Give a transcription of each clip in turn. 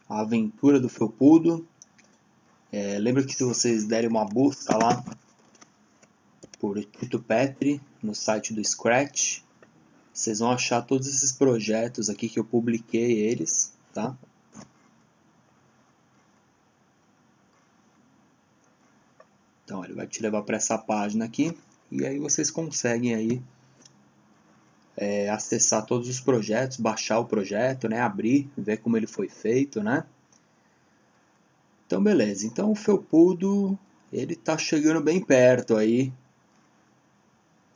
A Aventura do Felpudo. Lembra que se vocês derem uma busca lá por Tito Petri no site do Scratch, vocês vão achar todos esses projetos aqui que eu publiquei eles, tá? Então ele vai te levar para essa página aqui e aí vocês conseguem aí acessar todos os projetos, baixar o projeto, né? Abrir, ver como ele foi feito, né? Então beleza, então o Felpudo ele tá chegando bem perto aí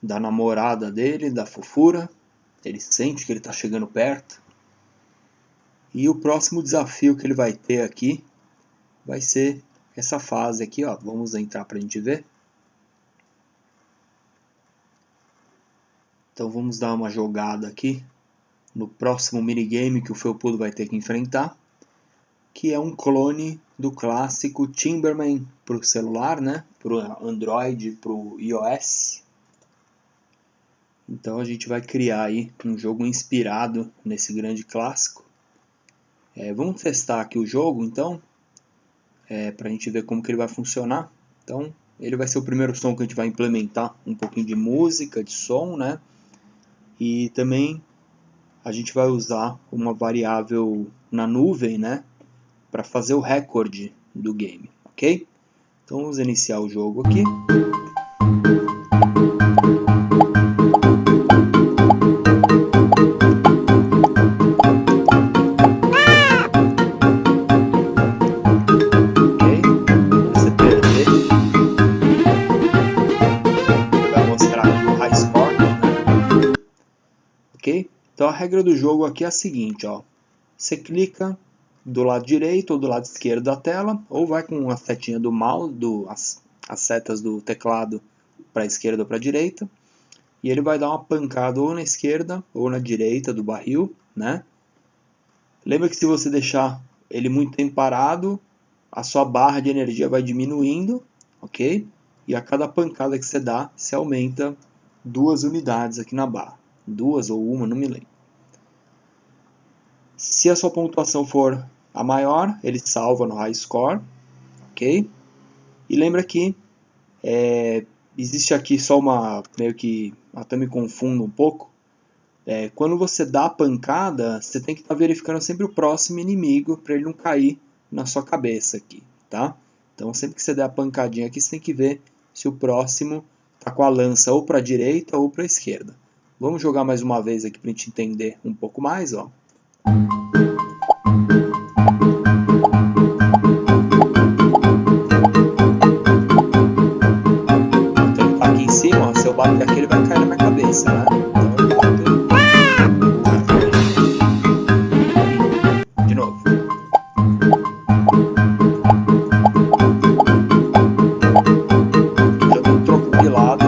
da namorada dele, da Fofura. Ele sente que ele tá chegando perto. E o próximo desafio que ele vai ter aqui vai ser essa fase aqui, ó. Vamos entrar pra gente ver. Então vamos dar uma jogada aqui no próximo minigame que o Felpudo vai ter que enfrentar, que é um clone do clássico Timberman para o celular, né? Para o Android, para o iOS. Então a gente vai criar aí um jogo inspirado nesse grande clássico. Vamos testar aqui o jogo, então, para a gente ver como que ele vai funcionar. Então ele vai ser o primeiro som que a gente vai implementar um pouquinho de música, de som, né? E também a gente vai usar uma variável na nuvem, né? Para fazer o recorde do game, ok? Então vamos iniciar o jogo aqui. Ok? Se você perder, ele vai mostrar aqui o high score, né? Ok? Então a regra do jogo aqui é a seguinte, ó. Você clica do lado direito ou do lado esquerdo da tela, ou vai com a setinha do mouse, as setas do teclado para a esquerda ou para a direita, e ele vai dar uma pancada ou na esquerda ou na direita do barril, né? Lembra que se você deixar ele muito tempo parado, a sua barra de energia vai diminuindo, ok? E a cada pancada que você dá, você aumenta 2 unidades aqui na barra. 2 ou 1, não me lembro. Se a sua pontuação for a maior, ele salva no high score, ok? E lembra que existe aqui só uma, meio que, até me confundo um pouco, quando você dá a pancada, você tem que estar verificando sempre o próximo inimigo para ele não cair na sua cabeça aqui, tá? Então sempre que você der a pancadinha aqui, você tem que ver se o próximo está com a lança ou para a direita ou para a esquerda. Vamos jogar mais uma vez aqui para a gente entender um pouco mais, ó. Então ele tá aqui em cima, ó, se eu bater aqui ele vai cair na minha cabeça, né? Então eu bato. De novo. Eu dou um troco de lado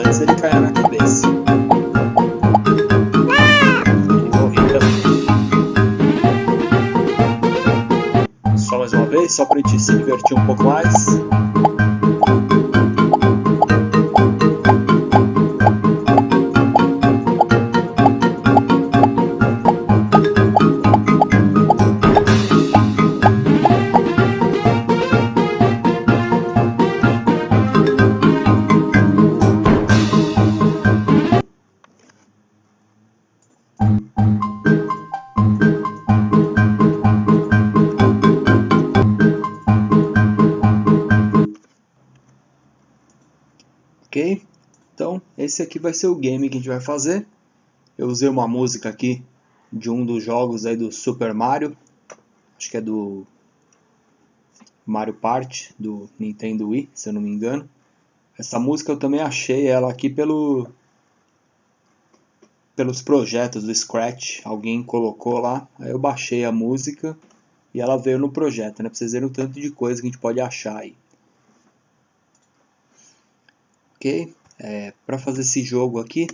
antes dele cair na minha cabeça. Só mais uma vez, só para a gente se divertir um pouco mais. Ok? Então, esse aqui vai ser o game que a gente vai fazer. Eu usei uma música aqui de um dos jogos aí do Super Mario. Acho que é do Mario Party, do Nintendo Wii, se eu não me engano. Essa música eu também achei ela aqui pelos projetos do Scratch. Alguém colocou lá, aí eu baixei a música e ela veio no projeto, né? Pra vocês verem o tanto de coisa que a gente pode achar aí. Ok? Para fazer esse jogo aqui,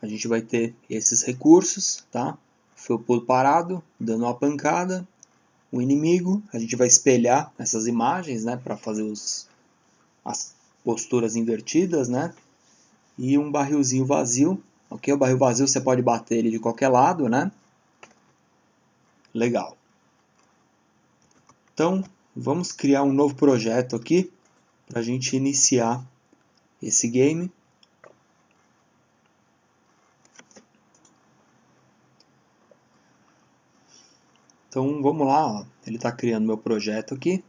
a gente vai ter esses recursos, tá? Felpudo parado, dando uma pancada, o inimigo, a gente vai espelhar essas imagens, né? Para fazer as posturas invertidas, né? E um barrilzinho vazio, ok? O barril vazio você pode bater ele de qualquer lado, né? Legal. Então, vamos criar um novo projeto aqui para a gente iniciar esse game. Então, vamos lá, ó. Ele está criando meu projeto aqui.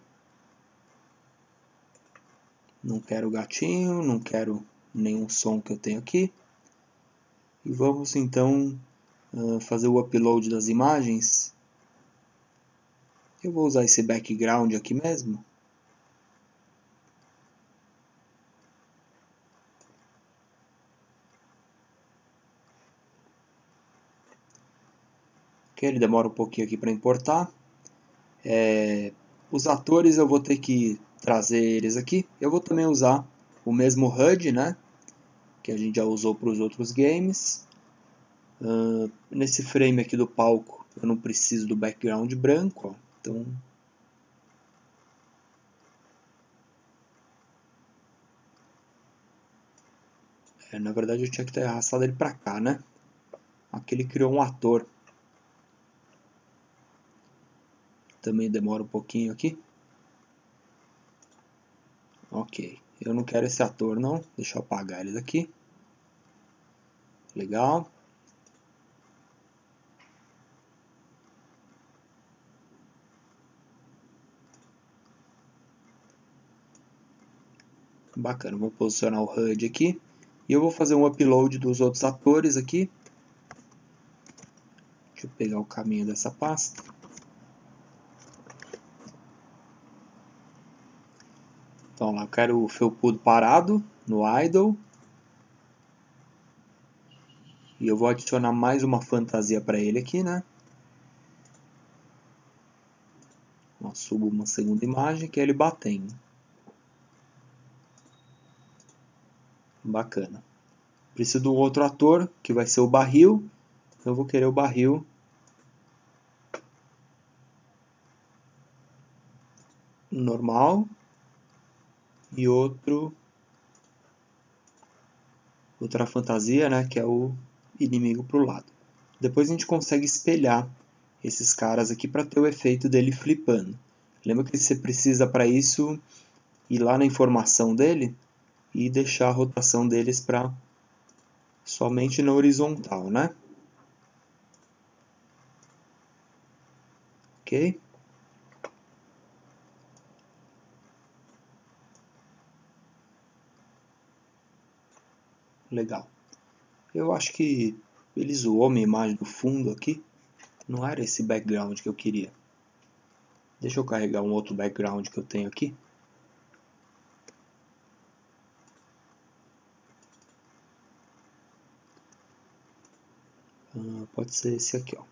Não quero gatinho, não quero nenhum som que eu tenho aqui. E vamos então fazer o upload das imagens. Eu vou usar esse background aqui mesmo. Que ele demora um pouquinho aqui para importar. Os atores eu vou ter que trazer eles aqui. Eu vou também usar o mesmo HUD, né? Que a gente já usou para os outros games. Nesse frame aqui do palco eu não preciso do background branco, ó. Então na verdade eu tinha que ter arrastado ele para cá, né? Aqui ele criou um ator. Também demora um pouquinho aqui. Ok, eu não quero esse ator não, deixa eu apagar ele daqui. Legal. Bacana, vou posicionar o HUD aqui. E eu vou fazer um upload dos outros atores aqui. Deixa eu pegar o caminho dessa pasta. Então lá, eu quero o felpudo parado no idle. E eu vou adicionar mais uma fantasia para ele aqui, né? Eu subo uma segunda imagem que é ele batendo. Bacana. Preciso de um outro ator, que vai ser o barril. Então eu vou querer o barril normal e outra fantasia, né, que é o inimigo pro lado. Depois a gente consegue espelhar esses caras aqui para ter o efeito dele flipando. Lembra que você precisa para isso ir lá na informação dele e deixar a rotação deles para somente na horizontal, né? Ok? Legal. Eu acho que ele zoou minha imagem do fundo aqui. Não era esse background que eu queria. Deixa eu carregar um outro background que eu tenho aqui. Pode ser esse aqui, ó.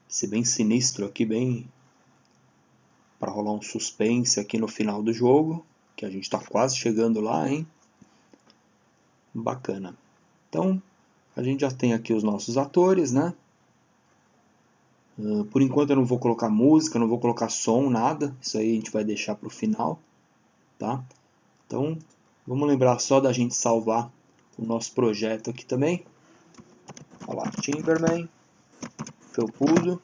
Esse bem sinistro aqui, bem para rolar um suspense aqui no final do jogo, que a gente está quase chegando lá, hein? Bacana. Então, a gente já tem aqui os nossos atores, né? Por enquanto eu não vou colocar música, não vou colocar som, nada. Isso aí a gente vai deixar para o final, tá? Então, vamos lembrar só da gente salvar o nosso projeto aqui também. Olha lá, Timberman, felpudo.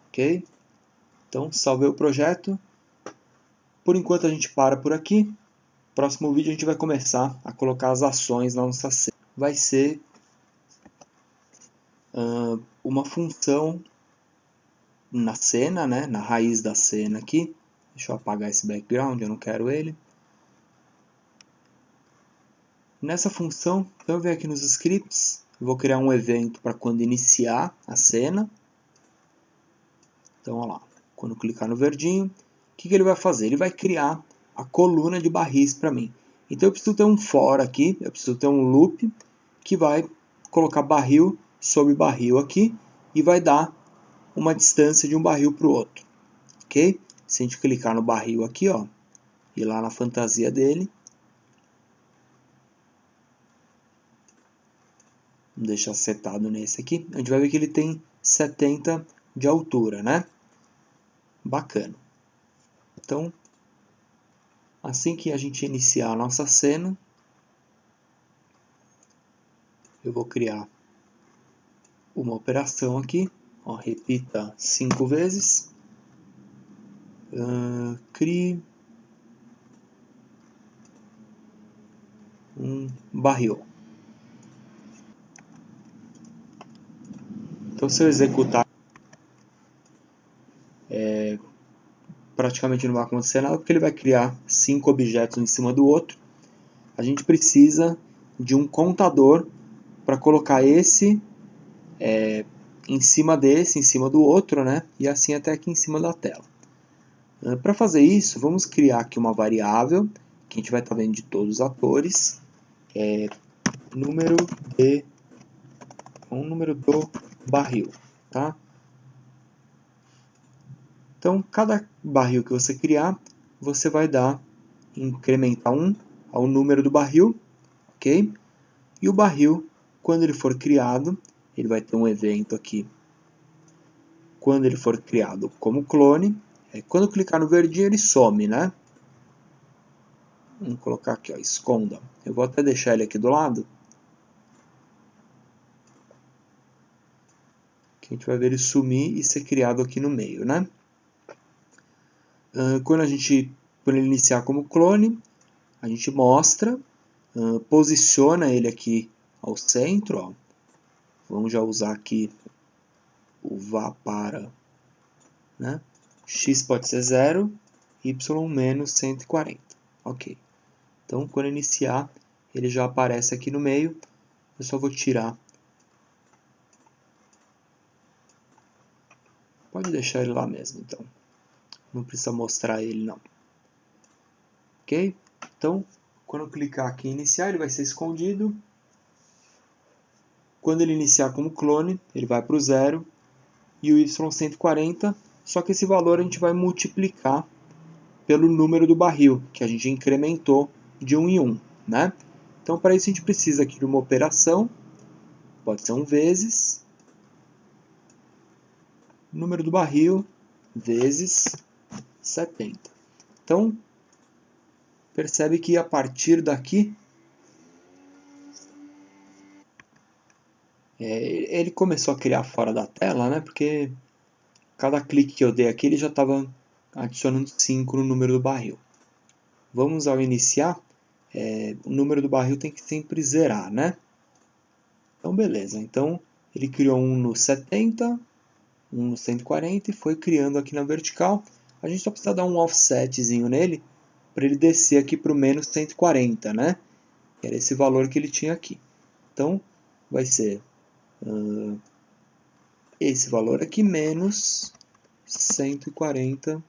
Ok? Então, salvei o projeto. Por enquanto a gente para por aqui. Próximo vídeo a gente vai começar a colocar as ações na nossa cena. Vai ser uma função na cena, né? Na raiz da cena aqui. Deixa eu apagar esse background, eu não quero ele. Nessa função, eu venho aqui nos scripts, vou criar um evento para quando iniciar a cena. Então, olha lá, quando clicar no verdinho, o que ele vai fazer? Ele vai criar a coluna de barris para mim. Então eu preciso ter um for aqui, eu preciso ter um loop que vai colocar barril sobre barril aqui e vai dar uma distância de um barril para o outro. Ok? Se a gente clicar no barril aqui, ó, e lá na fantasia dele, vamos deixar setado nesse aqui, a gente vai ver que ele tem 70 de altura, né? Bacana. Então, assim que a gente iniciar a nossa cena, eu vou criar uma operação aqui, ó, repita 5 vezes, crie um barril. Então, se eu executar, praticamente não vai acontecer nada, porque ele vai criar 5 objetos em cima do outro. A gente precisa de um contador para colocar esse em cima desse, em cima do outro, né? E assim até aqui em cima da tela. Para fazer isso, vamos criar aqui uma variável, que a gente vai estar vendo de todos os atores, número do barril, tá? Então, cada barril que você criar, você vai incrementar 1 ao número do barril, ok? E o barril, quando ele for criado, ele vai ter um evento aqui. Quando ele for criado como clone, quando eu clicar no verdinho ele some, né? Vamos colocar aqui, ó, esconda. Eu vou até deixar ele aqui do lado. Que a gente vai ver ele sumir e ser criado aqui no meio, né? Quando ele iniciar como clone, a gente mostra, posiciona ele aqui ao centro, ó. Vamos já usar aqui o vá para, né? X pode ser 0, Y menos 140. Ok. Então, quando iniciar, ele já aparece aqui no meio. Eu só vou tirar. Pode deixar ele lá mesmo, então. Não precisa mostrar ele, não. Ok? Então, quando eu clicar aqui em iniciar, ele vai ser escondido. Quando ele iniciar como clone, ele vai para o 0 e o Y140, só que esse valor a gente vai multiplicar pelo número do barril, que a gente incrementou de 1 em 1, né? Então, para isso a gente precisa aqui de uma operação, pode ser 1 vezes, número do barril, vezes 70. Então, percebe que a partir daqui, ele começou a criar fora da tela, né? Porque cada clique que eu dei aqui, ele já estava adicionando 5 no número do barril. Vamos ao iniciar, o número do barril tem que sempre zerar, né? Então, beleza. Então, ele criou um no 70, um no 140 e foi criando aqui na vertical. A gente só precisa dar um offsetzinho nele para ele descer aqui para o menos 140, né? Que era esse valor que ele tinha aqui. Então, vai ser esse valor aqui menos 140.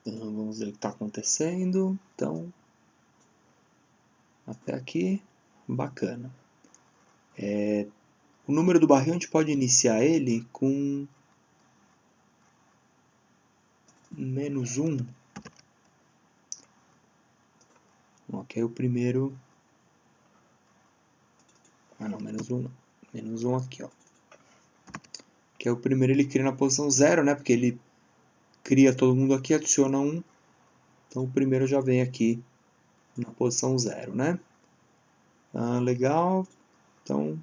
Então, vamos ver o que está acontecendo. Então, até aqui, bacana. O número do barril a gente pode iniciar ele com menos 1. Ok, o primeiro... Ah não, menos 1 não. Menos 1 aqui, ó. Que é o primeiro ele cria na posição 0, né? Porque ele cria todo mundo aqui, adiciona 1. Então o primeiro já vem aqui na posição 0, né? Legal. Então,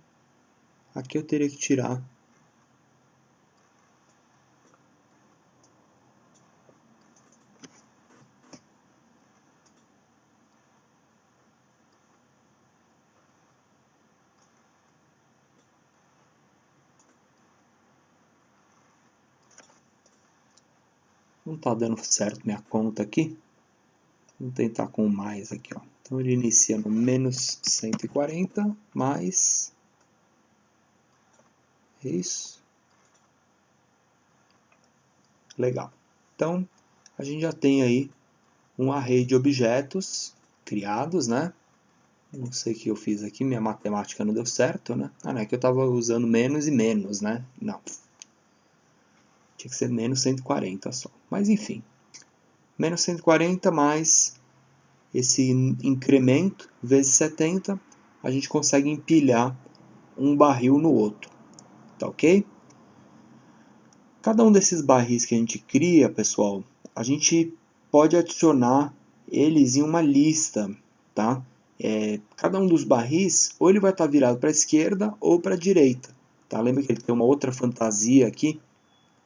aqui eu teria que tirar não está dando certo minha conta aqui. Vamos tentar com mais aqui, ó. Então ele inicia no menos 140 mais isso. Legal. Então a gente já tem aí um array de objetos criados, né? Não sei o que eu fiz aqui, minha matemática não deu certo, né? Ah, não é que eu estava usando menos e menos, né? Não. Tinha que ser menos 140 só. Mas enfim. Menos 140 mais esse incremento vezes 70, a gente consegue empilhar um barril no outro. Tá ok? Cada um desses barris que a gente cria, pessoal, a gente pode adicionar eles em uma lista, tá? Cada um dos barris, ou ele vai estar virado para a esquerda ou para a direita, tá? Lembra que ele tem uma outra fantasia aqui,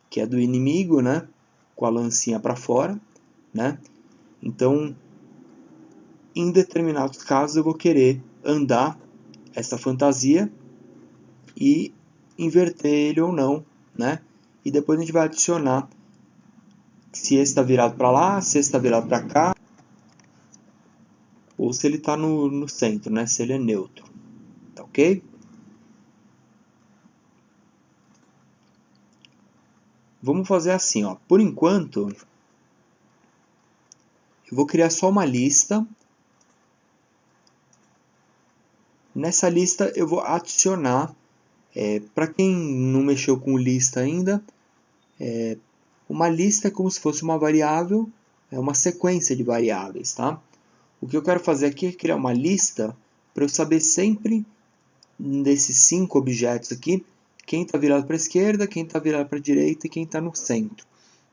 que é do inimigo, né? Com a lancinha para fora, né? Então, em determinados casos, eu vou querer andar essa fantasia e inverter ele ou não, né? E depois a gente vai adicionar se esse está virado para lá, se esse está virado para cá, ou se ele está no centro, né? Se ele é neutro, tá ok? Vamos fazer assim, ó. Por enquanto, eu vou criar só uma lista. Nessa lista eu vou adicionar, para quem não mexeu com lista ainda, uma lista é como se fosse uma variável, é uma sequência de variáveis, tá? O que eu quero fazer aqui é criar uma lista para eu saber sempre desses 5 objetos aqui, quem está virado para a esquerda, quem está virado para a direita e quem está no centro.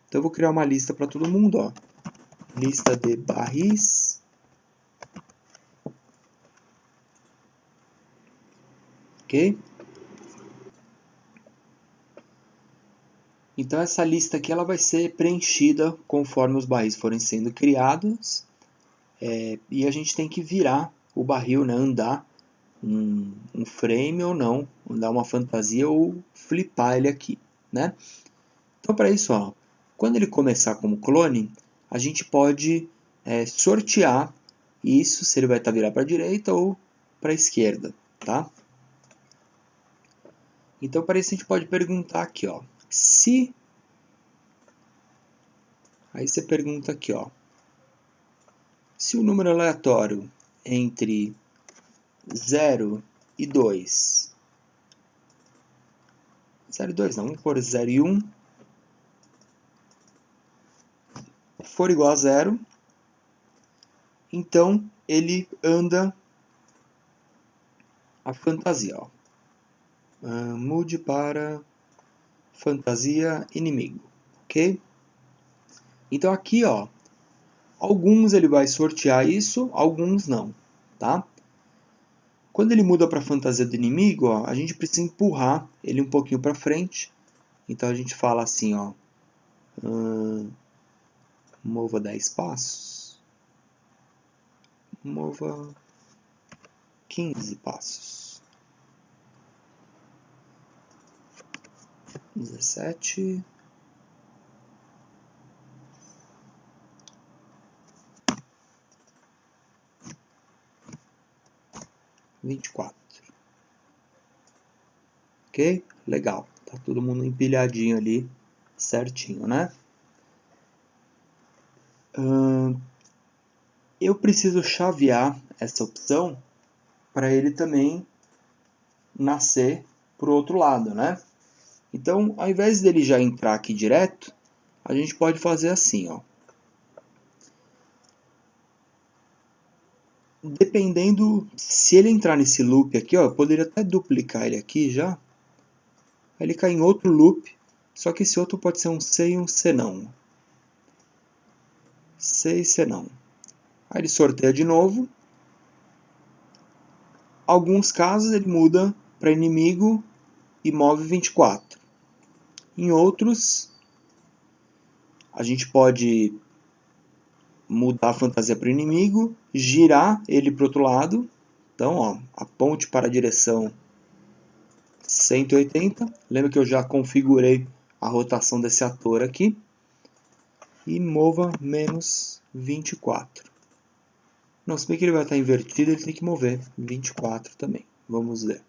Então eu vou criar uma lista para todo mundo, ó. Lista de barris. Ok? Então essa lista aqui ela vai ser preenchida conforme os barris forem sendo criados. E a gente tem que virar o barril, né? Andar um frame ou não, andar uma fantasia ou flipar ele aqui, né? Então para isso, ó, quando ele começar como clone, a gente pode sortear isso, se ele vai estar virado para a direita ou para a esquerda, tá? Então para isso a gente pode perguntar aqui, ó, se... Aí você pergunta aqui, ó, se o número aleatório entre 0 e 2, 0 e 2 não, vamos pôr 0 e 1, for igual a 0, então ele anda a fantasia, ó. Mude para fantasia inimigo, ok? Então aqui, ó, alguns ele vai sortear isso, alguns não, tá? Quando ele muda para fantasia do inimigo, ó, a gente precisa empurrar ele um pouquinho para frente. Então a gente fala assim, ó, mova 10 passos, mova 15 passos, 17, 24. Ok? Legal. Tá todo mundo empilhadinho ali, certinho, né? Eu preciso chavear essa opção para ele também nascer para o outro lado, né? Então, ao invés dele já entrar aqui direto, a gente pode fazer assim, ó. Dependendo, se ele entrar nesse loop aqui, ó, eu poderia até duplicar ele aqui já. Aí ele cai em outro loop, só que esse outro pode ser um C e um C não. C e C não. Aí ele sorteia de novo. Alguns casos ele muda para inimigo e move 24. Em outros, a gente pode mudar a fantasia para o inimigo, girar ele para o outro lado. Então, ó, aponte para a direção 180. Lembra que eu já configurei a rotação desse ator aqui. E mova menos 24. Não, se bem que ele vai estar invertido, ele tem que mover 24 também. Vamos ver.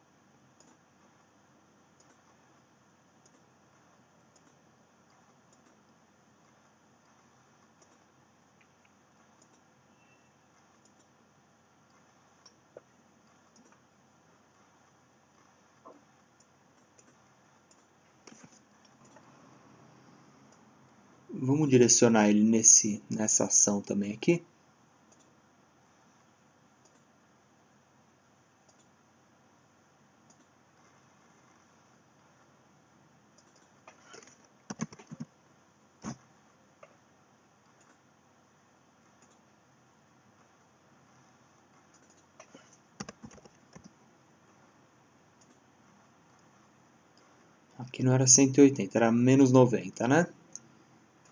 Vamos direcionar ele nessa ação também aqui. Aqui não era 180, era menos 90, né?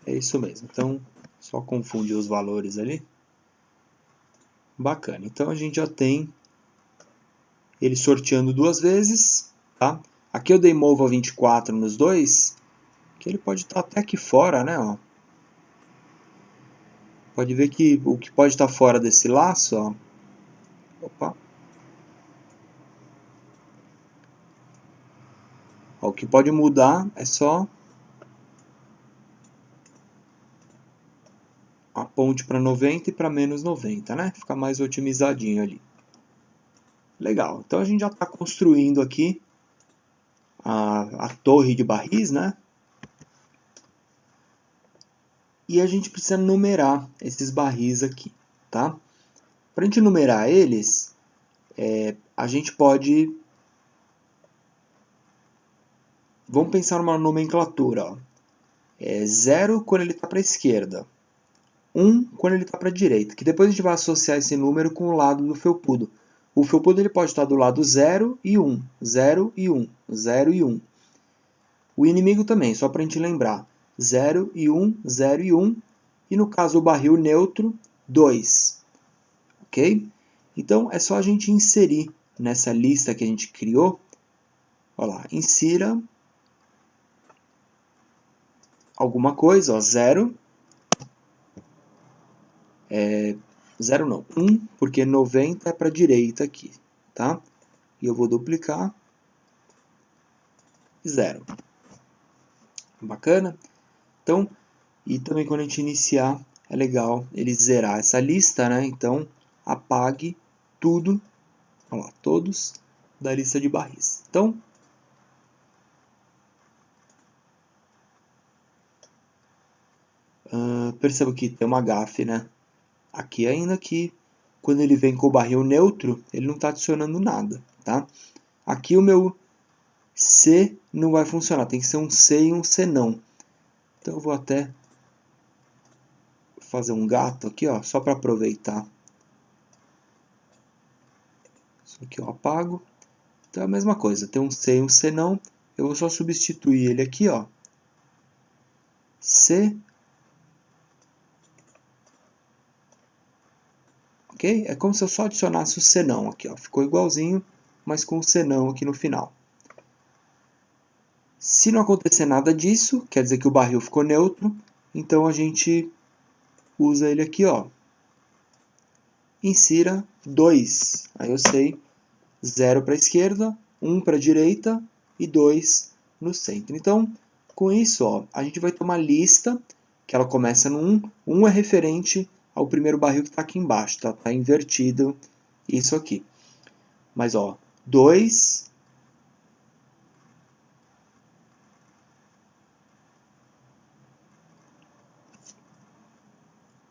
É isso mesmo. Então, só confundir os valores ali. Bacana. Então, a gente já tem ele sorteando duas vezes, tá? Aqui eu dei move a 24 nos dois, que ele pode estar até aqui fora, né? Ó. Pode ver que o que pode estar fora desse laço, ó. Opa. Ó, o que pode mudar é só a ponte para 90 e para menos 90, né? Fica mais otimizadinho ali. Legal. Então a gente já está construindo aqui a torre de barris, né? E a gente precisa numerar esses barris aqui, tá? Para a gente numerar eles, a gente pode... Vamos pensar numa nomenclatura, ó. 0 quando ele está para a esquerda, 1 quando ele está para a direita, que depois a gente vai associar esse número com o lado do felpudo. O felpudo ele pode estar do lado 0 e 1, 0 e 1, 0 e 1. O inimigo também, só para a gente lembrar, 0 e 1, 0 e 1, e no caso o barril neutro, 2. Ok? Então é só a gente inserir nessa lista que a gente criou, olha lá, insira alguma coisa, ó, 0, 0 não, 1, porque 90 é para a direita aqui, tá? E eu vou duplicar, 0. Bacana? Então, e também quando a gente iniciar, é legal ele zerar essa lista, né? Então, apague tudo, olha lá, todos da lista de barris. Então, perceba que tem uma gafe, né? Aqui ainda que quando ele vem com o barril neutro, ele não está adicionando nada, tá? Aqui o meu C não vai funcionar, tem que ser um C e um C não. Então eu vou até fazer um gato aqui, ó, só para aproveitar. Isso aqui eu apago. Então é a mesma coisa, tem um C e um C não. Eu vou só substituir ele aqui, ó. C. Ok? É como se eu só adicionasse o C não aqui, ó. Ficou igualzinho, mas com o C não aqui no final. Se não acontecer nada disso, quer dizer que o barril ficou neutro, então a gente usa ele aqui, ó. Insira 2. Aí eu sei 0 para a esquerda, 1 para a direita e 2 no centro. Então, com isso, ó, a gente vai ter uma lista que ela começa no 1. 1 é referente ao primeiro barril que está aqui embaixo, tá? Tá invertido isso aqui. Mas, ó, 2...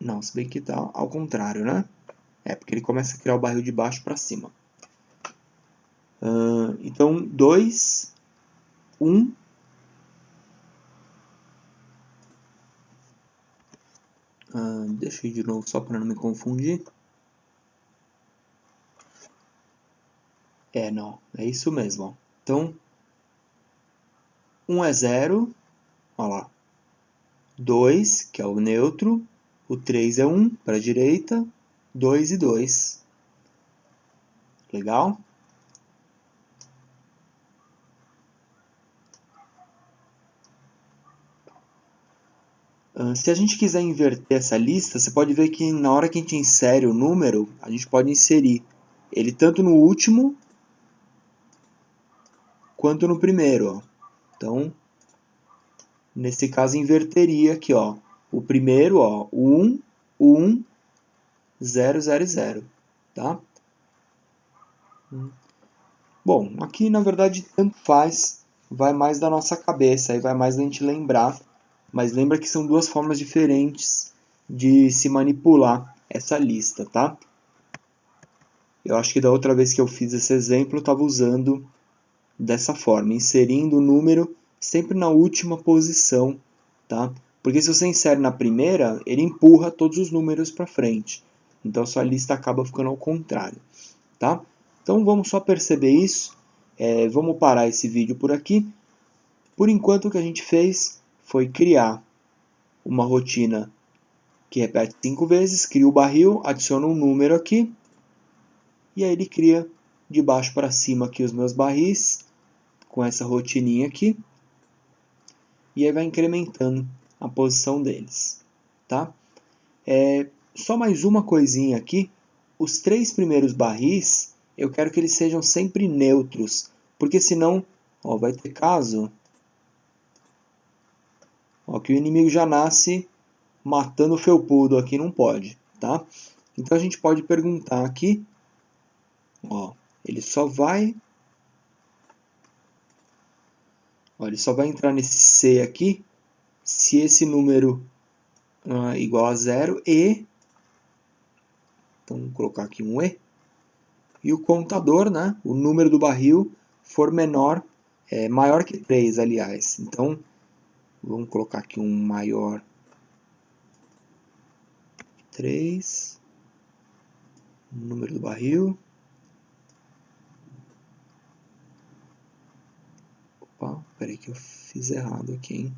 Não, se bem que tá ao contrário, né? É, porque ele começa a criar o barril de baixo para cima. Então, 2, 1... deixa eu ir de novo só para não me confundir. Não, é isso mesmo. Ó. Então, 1 é 0, olha lá. 2, que é o neutro. O 3 é 1 para a direita. 2 e 2. Legal? Se a gente quiser inverter essa lista, você pode ver que na hora que a gente insere o número, a gente pode inserir ele tanto no último quanto no primeiro. Ó. Então, nesse caso, inverteria aqui, ó. O primeiro, ó, 1, 1, 0, 0, 0. Tá? Bom, aqui na verdade tanto faz, vai mais da nossa cabeça, aí vai mais da gente lembrar. Mas lembra que são duas formas diferentes de se manipular essa lista, tá? Eu acho que da outra vez que eu fiz esse exemplo, eu estava usando dessa forma, inserindo o número sempre na última posição, tá? Porque se você insere na primeira, ele empurra todos os números para frente. Então a sua lista acaba ficando ao contrário, tá? Então vamos só perceber isso. Vamos parar esse vídeo por aqui. Por enquanto o que a gente fez foi criar uma rotina que repete 5 vezes, cria o barril, adiciona um número aqui, e aí ele cria de baixo para cima aqui os meus barris, com essa rotininha aqui, e aí vai incrementando a posição deles, tá? Só mais uma coisinha aqui, os 3 primeiros barris, eu quero que eles sejam sempre neutros, porque senão, ó, vai ter caso, ó, que o inimigo já nasce matando o felpudo aqui, não pode, tá? Então a gente pode perguntar aqui, ó, ele só vai entrar nesse C aqui se esse número igual a 0 e, então vamos colocar aqui um e o contador, né, o número do barril for maior que 3, aliás. Então vamos colocar aqui um maior 3, número do barril. Opa, peraí que eu fiz errado aqui, hein?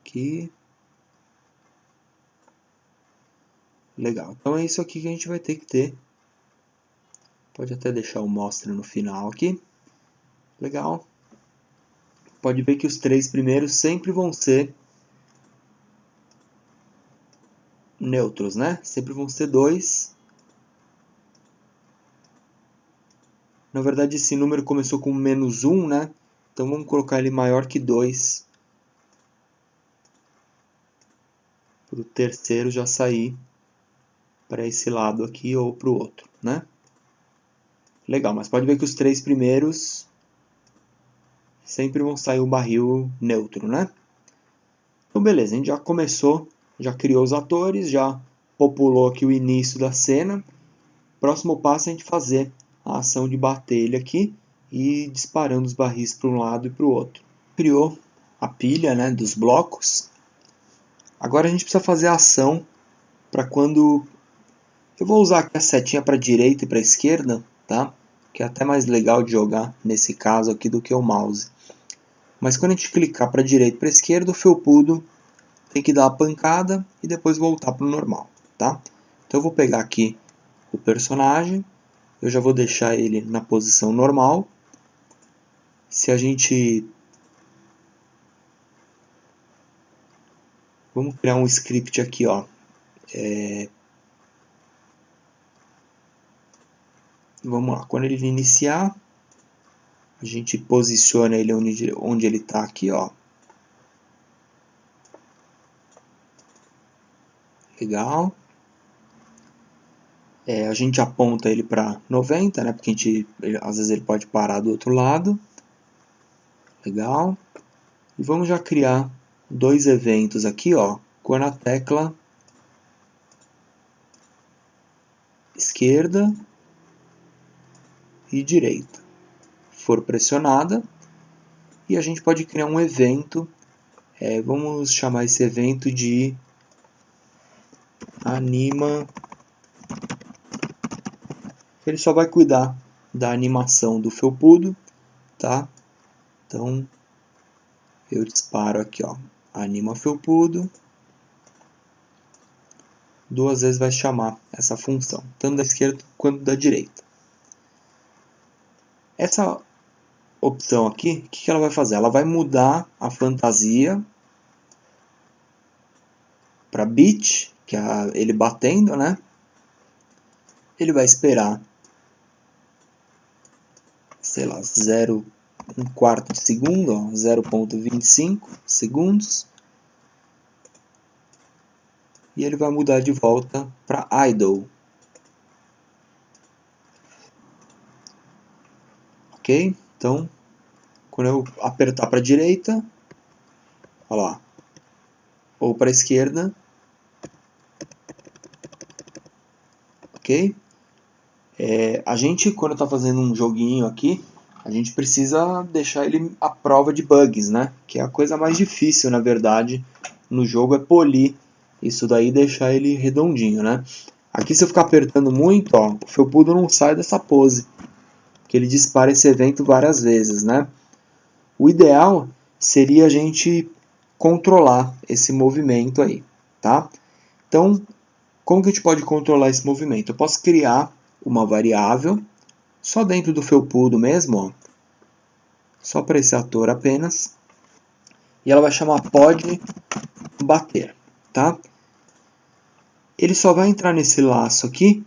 Aqui. Legal, então é isso aqui que a gente vai ter que ter. Pode até deixar o mostra no final aqui. Legal. Pode ver que os 3 primeiros sempre vão ser neutros, né? Sempre vão ser 2. Na verdade, esse número começou com -1, né? Então vamos colocar ele maior que 2. Para o terceiro já sair para esse lado aqui ou para o outro, né? Legal, mas pode ver que os 3 primeiros sempre vão sair o barril neutro, né? Então beleza, a gente já começou, já criou os atores, já populou aqui o início da cena. Próximo passo é a gente fazer a ação de bater ele aqui e disparando os barris para um lado e para o outro. Criou a pilha, né, dos blocos. Agora a gente precisa fazer a ação para quando... Eu vou usar aqui a setinha para a direita e para a esquerda, tá? Que é até mais legal de jogar nesse caso aqui do que o mouse. Mas quando a gente clicar para a direita e para a esquerda, o felpudo tem que dar a pancada e depois voltar para o normal, tá? Então eu vou pegar aqui o personagem, eu já vou deixar ele na posição normal. Se a gente... Vamos criar um script aqui, ó. Vamos lá, quando ele iniciar, a gente posiciona ele onde ele está aqui, ó. Legal. A gente aponta ele para 90, né? Porque às vezes ele pode parar do outro lado. Legal. E vamos já criar 2 eventos aqui, ó. Quando a tecla esquerda e direita for pressionada, e a gente pode criar um evento, vamos chamar esse evento de anima. Ele só vai cuidar da animação do felpudo, tá? Então eu disparo aqui, ó, anima felpudo. 2 vezes vai chamar essa função, tanto da esquerda quanto da direita. Essa opção aqui, o que ela vai fazer? Ela vai mudar a fantasia para beat, que é ele batendo, né? Ele vai esperar, sei lá, 1/4 de segundo, 0,25 segundos. E ele vai mudar de volta para idle. Ok? Então, quando eu apertar para a direita, olha lá, ou para a esquerda, ok? A gente, quando está fazendo um joguinho aqui, a gente precisa deixar ele à prova de bugs, né? Que é a coisa mais difícil, na verdade, no jogo, é polir isso daí deixar ele redondinho, né? Aqui se eu ficar apertando muito, ó, o felpudo não sai dessa pose, que ele dispara esse evento várias vezes, né? O ideal seria a gente controlar esse movimento aí, tá? Então, como que a gente pode controlar esse movimento? Eu posso criar uma variável só dentro do felpudo mesmo, ó, só para esse ator apenas, e ela vai chamar pode bater, tá? Ele só vai entrar nesse laço aqui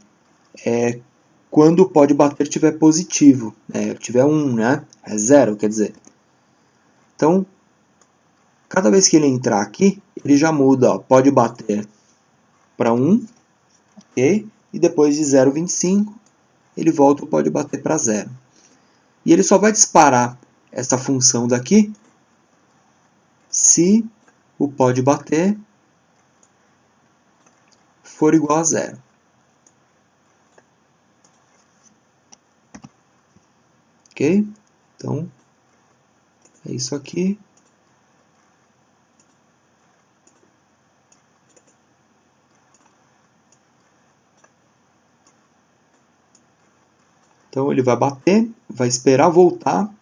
quando o pode bater tiver positivo, tiver 1, né? É 0, quer dizer. Então, cada vez que ele entrar aqui, ele já muda, ó, pode bater para 1, ok? E depois de 0,25, ele volta o pode bater para 0. E ele só vai disparar essa função daqui se o pode bater for igual a 0. Ok? Então, é isso aqui. Então, ele vai bater, vai esperar voltar,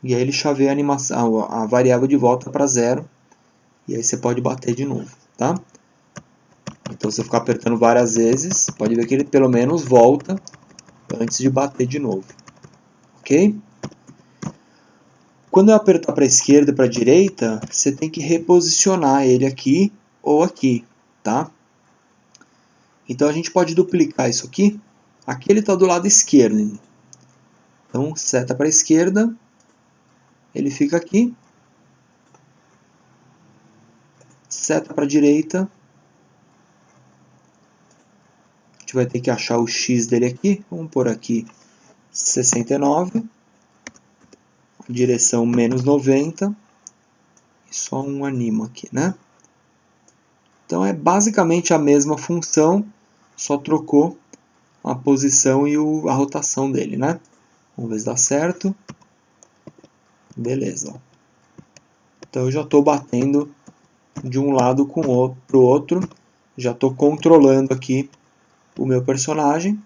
e aí ele chaveia a animação, a variável de volta para 0, e aí você pode bater de novo, tá? Então, se você ficar apertando várias vezes, pode ver que ele pelo menos volta antes de bater de novo, ok? Quando eu apertar para a esquerda e para a direita, você tem que reposicionar ele aqui ou aqui, tá? Então a gente pode duplicar isso aqui. Aqui ele está do lado esquerdo. Então seta para a esquerda, ele fica aqui. Seta para a direita. A gente vai ter que achar o X dele aqui. Vamos pôr aqui 69. Direção menos 90. E só um anima aqui, né? Então é basicamente a mesma função, só trocou a posição e a rotação dele, né? Vamos ver se dá certo. Beleza. Então eu já estou batendo de um lado para o outro. Já estou controlando aqui o meu personagem.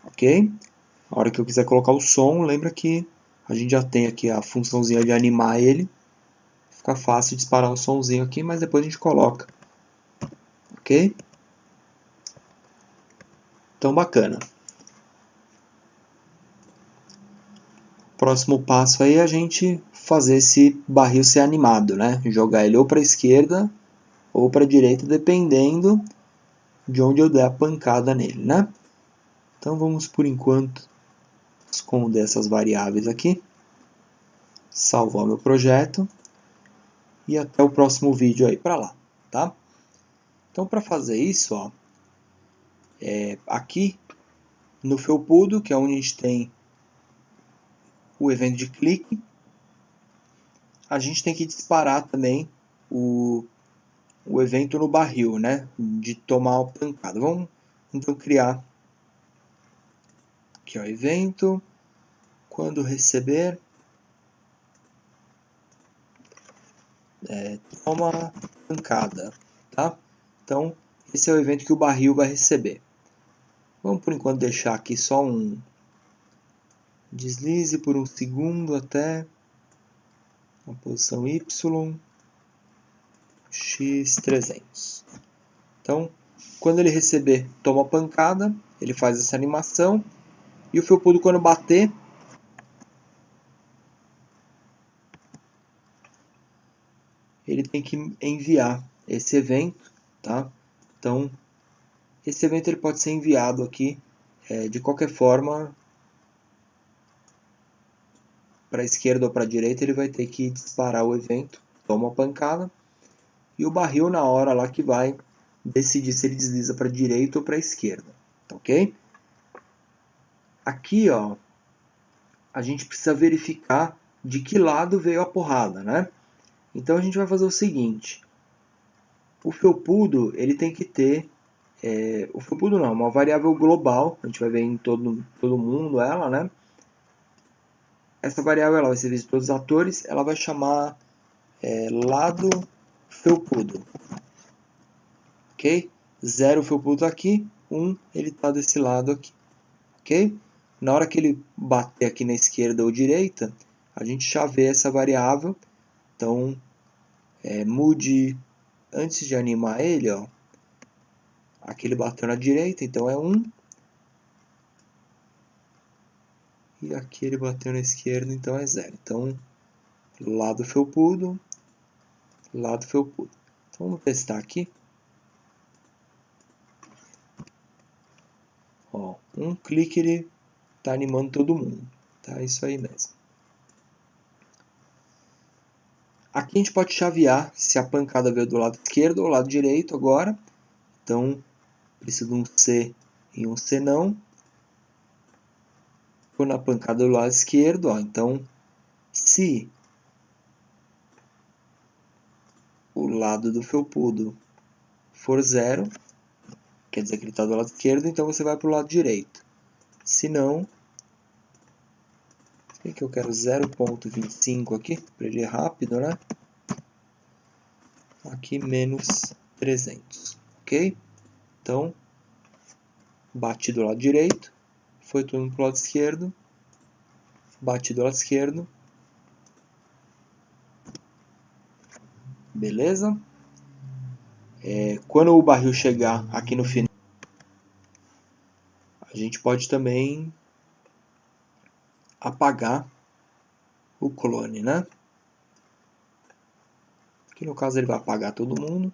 Ok? A hora que eu quiser colocar o som, lembra que a gente já tem aqui a funçãozinha de animar ele. Fica fácil disparar o somzinho aqui, mas depois a gente coloca. Ok? Então bacana. Próximo passo aí é a gente fazer esse barril ser animado, né? Jogar ele ou para a esquerda ou para a direita, dependendo de onde eu der a pancada nele, né? Então vamos, por enquanto, esconder essas variáveis aqui. Salvar meu projeto. E até o próximo vídeo aí para lá, tá? Então para fazer isso, ó, aqui no felpudo, que é onde a gente tem o evento de clique, a gente tem que disparar também o evento no barril, né? De tomar a pancada. Vamos então criar aqui, ó, evento, quando receber, toma pancada, tá? Então, esse é o evento que o barril vai receber. Vamos por enquanto deixar aqui só um deslize por um segundo até a posição Y, X300. Então, quando ele receber, toma pancada, ele faz essa animação, e o felpudo quando bater, ele tem que enviar esse evento, tá? Então, esse evento ele pode ser enviado aqui, de qualquer forma, para a esquerda ou para a direita, ele vai ter que disparar o evento, toma a pancada, e o barril na hora lá que vai decidir se ele desliza para a direita ou para a esquerda, ok? Aqui, ó, a gente precisa verificar de que lado veio a porrada, né? Então a gente vai fazer o seguinte, o felpudo ele tem que ter, o felpudo não, uma variável global, a gente vai ver em todo mundo ela, né? Essa variável ela vai ser vista de todos os atores, ela vai chamar lado felpudo. ok? 0 o felpudo aqui, 1 ele está desse lado aqui, ok? Na hora que ele bater aqui na esquerda ou direita, a gente chaveia essa variável. Então, mude, antes de animar ele, ó, aqui ele bateu na direita, então é 1. E aqui ele bateu na esquerda, então é 0. Então, lado felpudo, lado felpudo. Então, vamos testar aqui. Ó, um clique ele está animando todo mundo. Tá? Isso aí mesmo. Aqui a gente pode chavear se a pancada veio do lado esquerdo ou do lado direito agora. Então, preciso de um C e um C não. Vou na pancada do lado esquerdo, ó, então se o lado do felpudo for 0, quer dizer que ele está do lado esquerdo, então você vai para o lado direito. Se não, se bem que eu quero 0,25 aqui, para ele ir rápido, né? Aqui menos 300, ok? Então, bati do lado direito, foi todo mundo para o lado esquerdo, bati do lado esquerdo, beleza? Quando o barril chegar aqui no final, a gente pode também apagar o clone, né? Aqui no caso ele vai apagar todo mundo.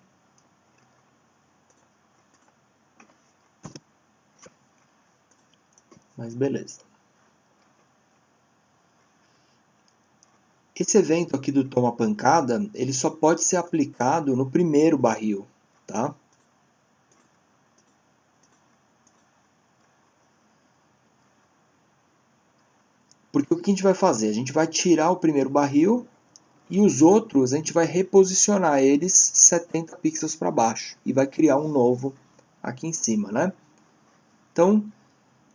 Mas beleza. Esse evento aqui do toma pancada, ele só pode ser aplicado no primeiro barril, tá? Porque o que a gente vai fazer? A gente vai tirar o primeiro barril e os outros a gente vai reposicionar eles 70 pixels para baixo e vai criar um novo aqui em cima, né? Então,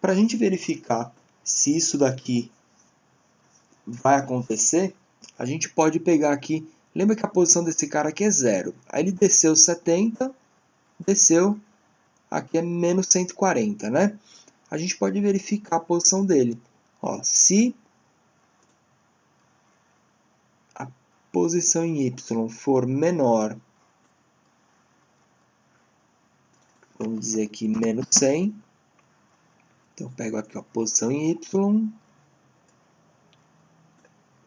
para a gente verificar se isso daqui vai acontecer, a gente pode pegar aqui, lembra que a posição desse cara aqui é 0. Aí ele desceu 70, desceu, aqui é menos 140, né? A gente pode verificar a posição dele. Ó, se a posição em Y for menor, vamos dizer aqui menos 100, então eu pego aqui a posição em Y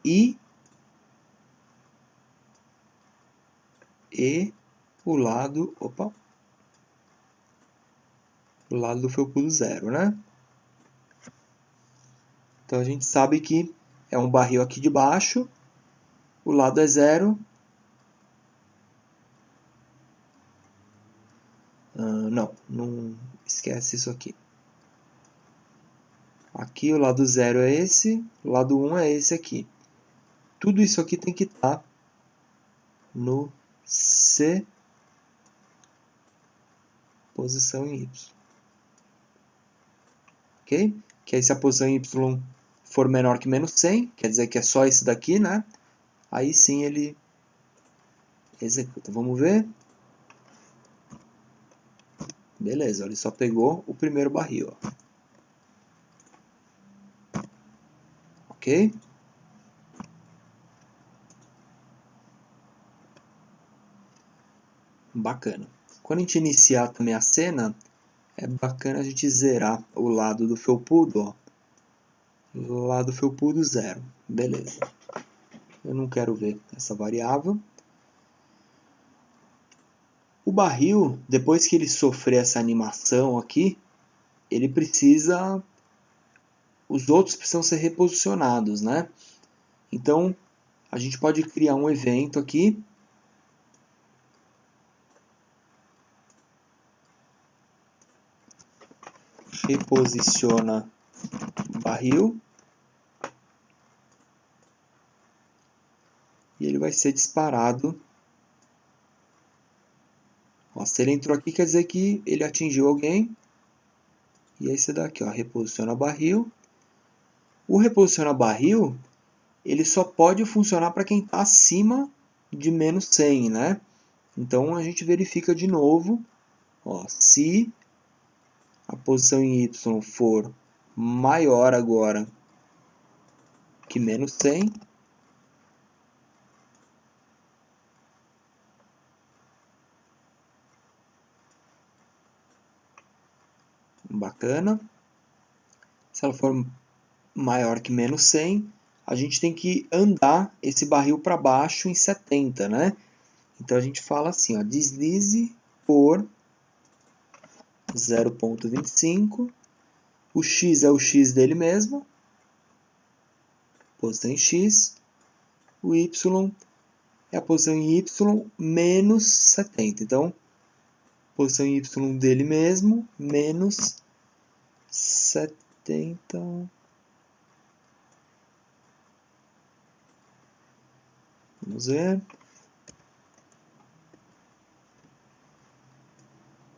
e o lado, o lado do felpudo 0, né? Então a gente sabe que é um barril aqui de baixo, o lado é 0. Não esquece isso aqui. Aqui o lado 0 é esse, o lado 1 é esse aqui. Tudo isso aqui tem que estar no C, posição em Y. Ok? Que aí se a posição em Y for menor que menos 100, quer dizer que é só esse daqui, né? Aí sim ele executa. Vamos ver. Beleza, ele só pegou o primeiro barril. Ó. Ok? Bacana. Quando a gente iniciar também a cena, é bacana a gente zerar o lado do felpudo, ó. Lado felpudo 0. Beleza. Eu não quero ver essa variável. O barril, depois que ele sofrer essa animação aqui, ele precisa... Os outros precisam ser reposicionados, né? Então, a gente pode criar um evento aqui. Reposiciona barril. E ele vai ser disparado. Ó, se ele entrou aqui, quer dizer que ele atingiu alguém. E aí você dá aqui, ó, reposiciona barril. O reposiciona barril, ele só pode funcionar para quem está acima de menos 100, né? Então a gente verifica de novo Ó, se a posição em Y for maior agora que menos 100, bacana. Se ela for maior que menos 100, a gente tem que andar esse barril para baixo em 70, né? Então a gente fala assim, ó, deslize por 0,25. O x é o x dele mesmo, posição em x. O y é a posição em y menos 70. Então, posição em y dele mesmo, menos 70. Vamos ver.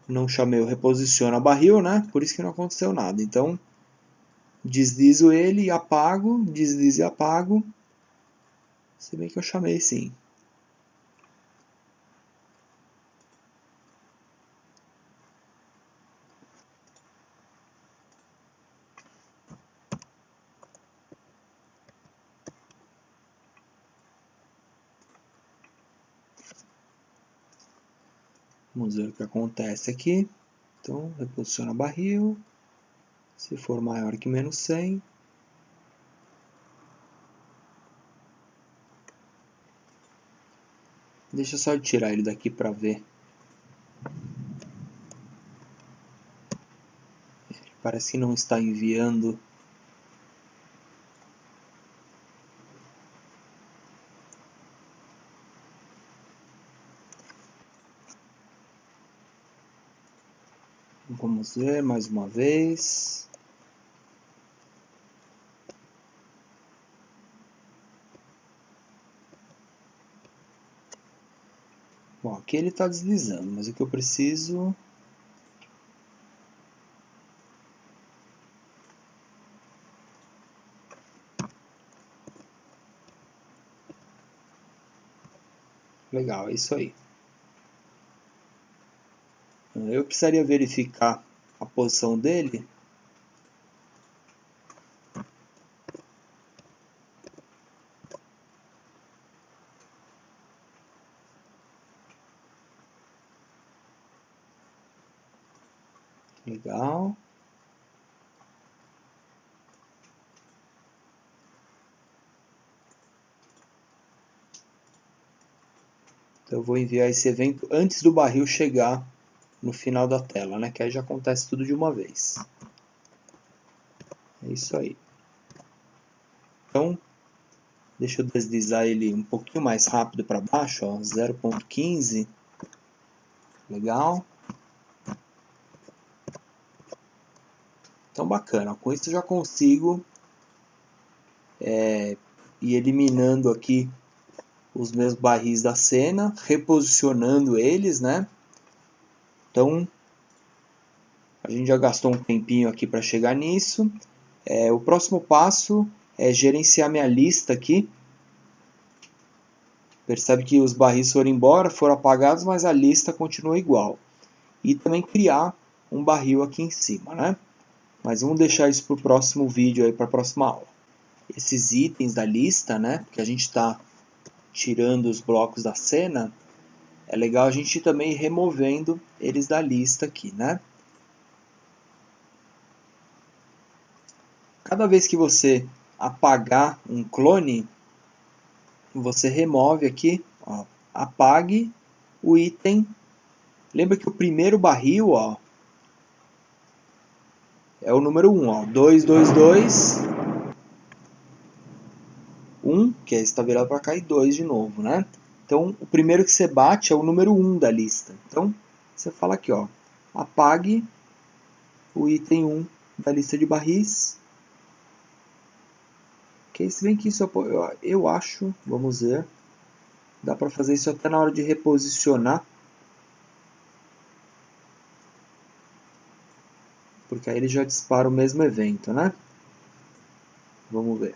Não chamei o reposiciona barril, né? Por isso que não aconteceu nada. Então, deslizo ele e apago, deslizo e apago. Se bem que eu chamei sim. Vamos ver o que acontece aqui. Então, reposiciona barril. Se for maior que menos 100. Deixa só eu tirar ele daqui para ver. Parece que não está enviando. Vamos ver mais uma vez. Bom, aqui ele está deslizando, mas o que eu preciso... Legal, é isso aí. Eu precisaria verificar a posição dele. Legal. Então eu vou enviar esse evento antes do barril chegar no final da tela, né? Que aí já acontece tudo de uma vez. É isso aí. Então, deixa eu deslizar ele um pouquinho mais rápido para baixo, 0,15. Legal. Então, bacana. Com isso eu já consigo ir eliminando aqui os meus barris da cena, reposicionando eles, né? Então, a gente já gastou um tempinho aqui para chegar nisso. O próximo passo é gerenciar minha lista aqui. Percebe que os barris foram embora, foram apagados, mas a lista continua igual. E também criar um barril aqui em cima, né? Mas vamos deixar isso para o próximo vídeo, aí, para a próxima aula. Esses itens da lista, né? Porque a gente está tirando os blocos da cena, é legal a gente também ir removendo eles da lista aqui, né? Cada vez que você apagar um clone, você remove aqui, ó, apague o item. Lembra que o primeiro barril, ó, é o número 1, ó, 222, 1, que está virado para cá, e 2 de novo, né? Então, o primeiro que você bate é o número 1 da lista. Então, você fala aqui, ó, apague o item 1 da lista de barris. Ok, se bem que isso eu acho, vamos ver, dá para fazer isso até na hora de reposicionar. Porque aí ele já dispara o mesmo evento, né? Vamos ver.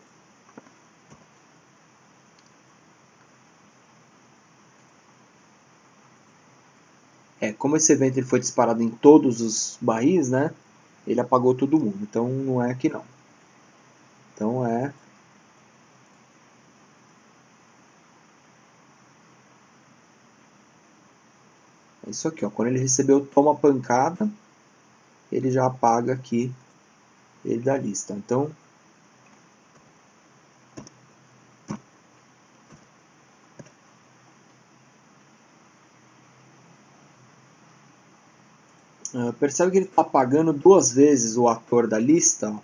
como esse evento ele foi disparado em todos os barris, né? Ele apagou todo mundo. Então não é aqui não. Então é isso aqui, ó. Quando ele recebeu toma pancada, ele já apaga aqui ele da lista. Então percebe que ele está apagando duas vezes o ator da lista. Ó.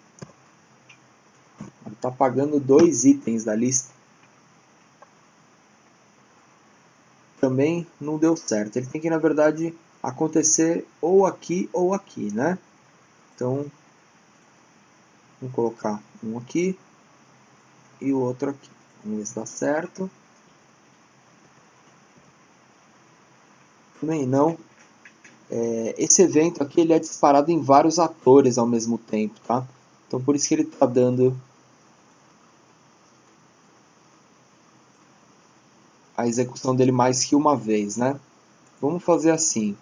Ele está apagando 2 itens da lista. Também não deu certo. Ele tem que, na verdade, acontecer ou aqui, né? Então, vamos colocar um aqui e o outro aqui. Vamos ver se dá certo. Também não. Esse evento aqui ele é disparado em vários atores ao mesmo tempo, tá? Então por isso que ele está dando a execução dele mais que uma vez, né? Vamos fazer assim.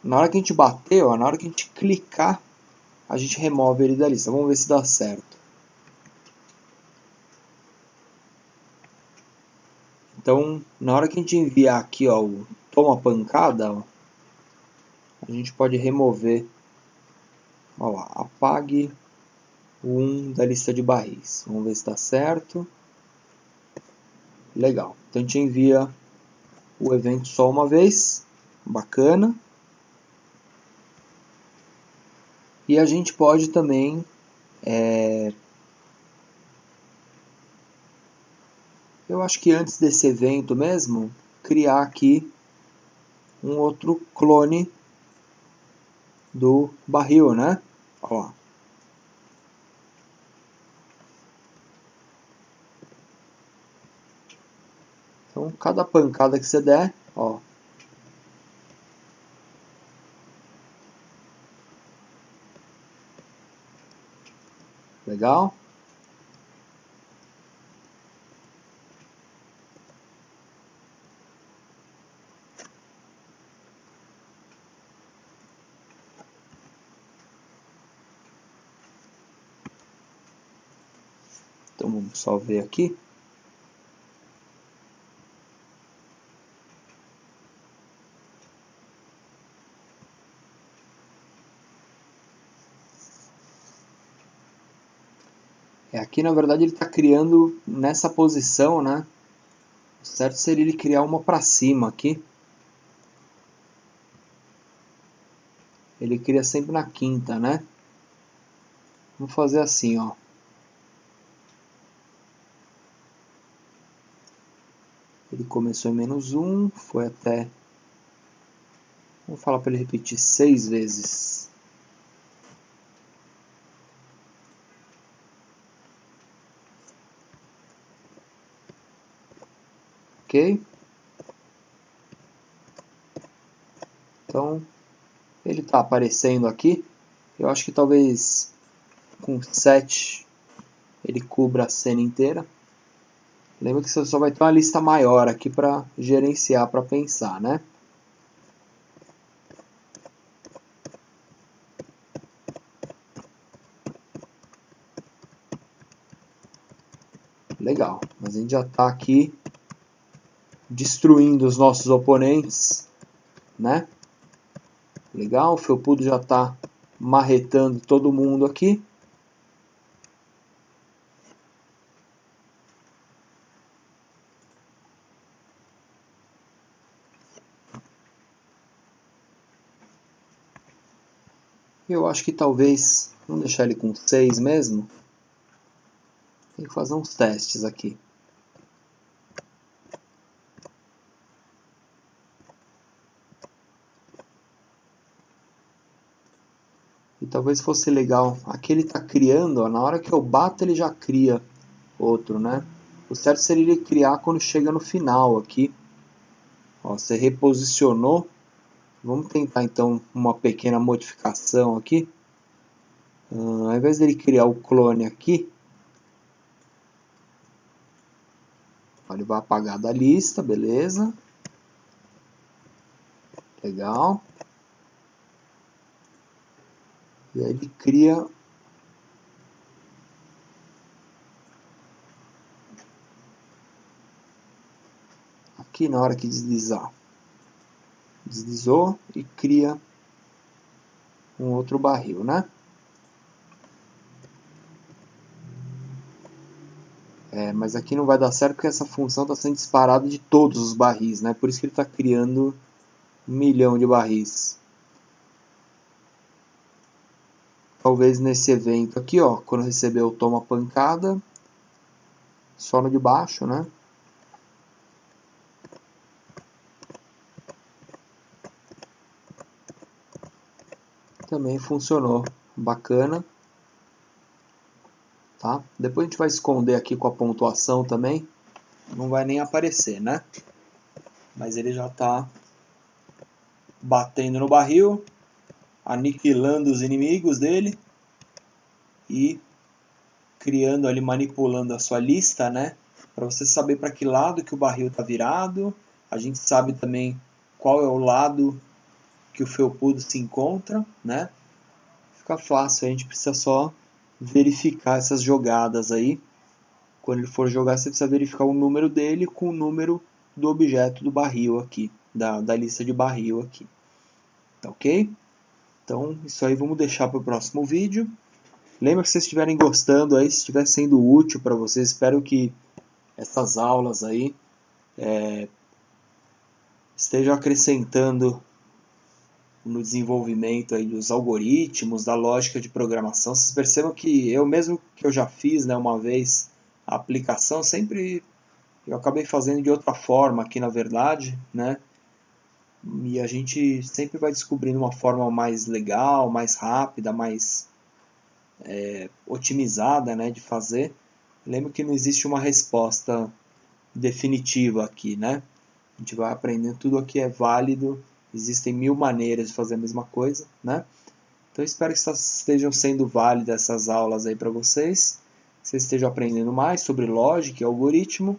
Na hora que a gente bater, ó, na hora que a gente clicar, a gente remove ele da lista. Vamos ver se dá certo. Então, na hora que a gente enviar aqui, ó, o toma pancada, ó, a gente pode remover, ó lá, apague o 1 da lista de barris. Vamos ver se dá certo. Legal. Então a gente envia o evento só uma vez. Bacana. E a gente pode também eu acho que antes desse evento mesmo, criar aqui um outro clone do barril, né? Ó. Então, cada pancada que você der, ó. Legal? Então, vamos só ver aqui. Aqui, na verdade, ele está criando nessa posição, né? O certo seria ele criar uma para cima aqui. Ele cria sempre na quinta, né? Vamos fazer assim, ó. Ele começou em -1, foi até... Vamos falar para ele repetir 6 vezes. Ok? Então, ele está aparecendo aqui. Eu acho que talvez com 7 ele cubra a cena inteira. Lembra que você só vai ter uma lista maior aqui para gerenciar, para pensar, né? Legal, mas a gente já está aqui destruindo os nossos oponentes, né? Legal, o felpudo já está marretando todo mundo aqui. Eu acho que talvez, vamos deixar ele com 6 mesmo. Tem que fazer uns testes aqui. E talvez fosse legal. Aqui ele está criando, ó, na hora que eu bato ele já cria outro, né? O certo seria ele criar quando chega no final aqui. Ó, você reposicionou. Vamos tentar então uma pequena modificação aqui. Ao invés dele criar o clone aqui, ele vai apagar da lista, beleza. Legal. E aí ele cria aqui na hora que deslizar. Deslizou e cria um outro barril, né? Mas aqui não vai dar certo porque essa função está sendo disparada de todos os barris, né? Por isso que ele está criando 1 milhão de barris. Talvez nesse evento aqui, ó, quando recebeu toma pancada, só no de baixo, né? Também funcionou, bacana. Tá? Depois a gente vai esconder aqui com a pontuação também, não vai nem aparecer, né? Mas ele já está batendo no barril, aniquilando os inimigos dele e criando ali, manipulando a sua lista, né? Para você saber para que lado que o barril está virado. A gente sabe também qual é o lado que o felpudo se encontra, né? Fica fácil, a gente precisa só verificar essas jogadas aí. Quando ele for jogar, você precisa verificar o número dele com o número do objeto do barril aqui, da lista de barril aqui. Tá ok? Então, isso aí vamos deixar para o próximo vídeo. Lembra que se vocês estiverem gostando aí, se estiver sendo útil para vocês, espero que essas aulas aí estejam acrescentando no desenvolvimento aí dos algoritmos, da lógica de programação. Vocês percebam que eu mesmo que eu já fiz, né, uma vez a aplicação, sempre eu acabei fazendo de outra forma aqui na verdade, né? E a gente sempre vai descobrindo uma forma mais legal, mais rápida, mais otimizada, né, de fazer. Lembra que não existe uma resposta definitiva aqui, né? A gente vai aprendendo, tudo aqui é válido, existem 1000 maneiras de fazer a mesma coisa, né? Então espero que estejam sendo válidas essas aulas aí para vocês, que vocês estejam aprendendo mais sobre lógica e algoritmo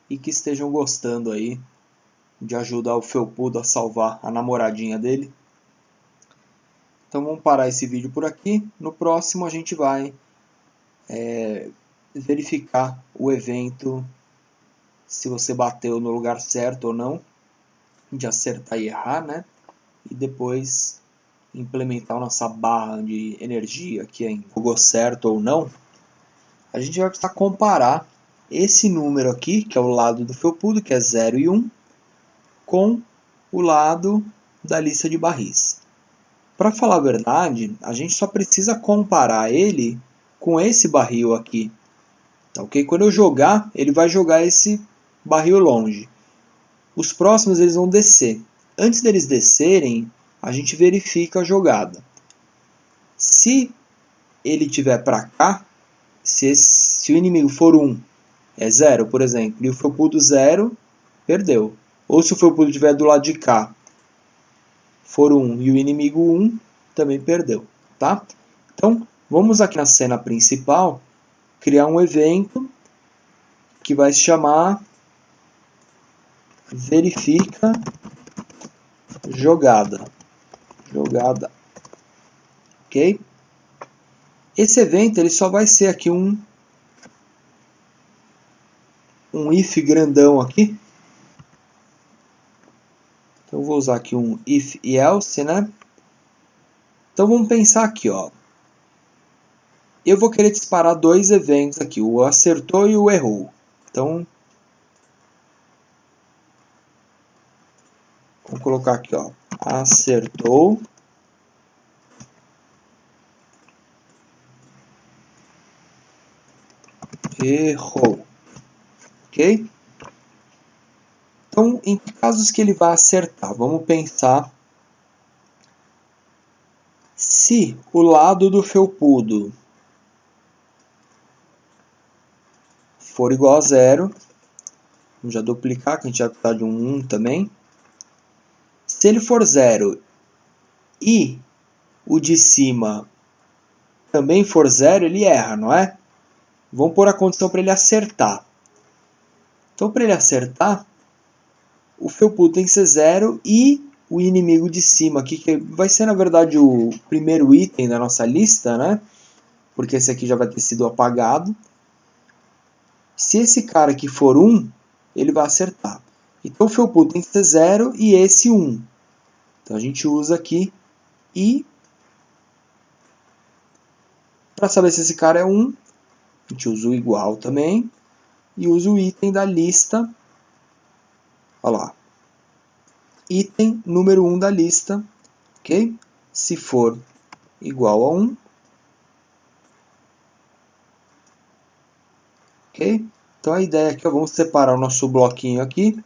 e que estejam gostando aí de ajudar o felpudo a salvar a namoradinha dele. Então vamos parar esse vídeo por aqui. No próximo a gente vai verificar o evento, se você bateu no lugar certo ou não, de acertar e errar, né? E depois implementar a nossa barra de energia, que ainda jogou certo ou não. A gente vai precisar comparar esse número aqui, que é o lado do felpudo, que é 0 e 1, com o lado da lista de barris. Para falar a verdade, a gente só precisa comparar ele com esse barril aqui. Tá, ok? Quando eu jogar, ele vai jogar esse barril longe. Os próximos eles vão descer. Antes deles descerem, a gente verifica a jogada. Se ele estiver para cá, se o inimigo for 1, é 0, por exemplo, e o felpudo 0, perdeu. Ou se o felpudo estiver do lado de cá, for 1 e o inimigo 1, também perdeu. Tá? Então, vamos aqui na cena principal criar um evento que vai se chamar verifica jogada. Ok? Esse evento ele só vai ser aqui um if grandão aqui. Então vou usar aqui um if e else, né? Então vamos pensar aqui, ó. Eu vou querer disparar dois eventos aqui, o acertou e o errou. Então vamos colocar aqui, ó, acertou errou. Ok? Então, em casos que ele vai acertar, vamos pensar se o lado do felpudo for igual a 0, vamos já duplicar, que a gente vai precisar de um 1 também. Se ele for 0 e o de cima também for 0, ele erra, não é? Vamos pôr a condição para ele acertar. Então, para ele acertar, o felpudo tem que ser 0 e o inimigo de cima aqui, que vai ser na verdade o primeiro item da nossa lista, né? Porque esse aqui já vai ter sido apagado. Se esse cara aqui for 1, ele vai acertar. Então o felpudo tem que ser 0 e esse 1. Então a gente usa aqui e para saber se esse cara é 1, a gente usa o igual também e usa o item da lista. Olha lá. Item número 1 da lista, ok? Se for igual a 1, ok? Então a ideia aqui, ó, vamos separar o nosso bloquinho aqui,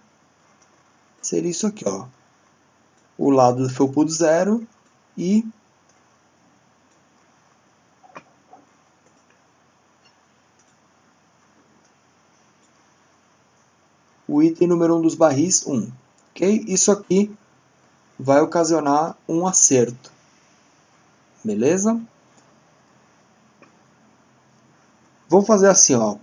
seria isso aqui, ó. O lado do felpudo 0 e o item número 1 dos barris 1, ok? Isso aqui vai ocasionar um acerto, beleza? Vamos fazer assim, ó.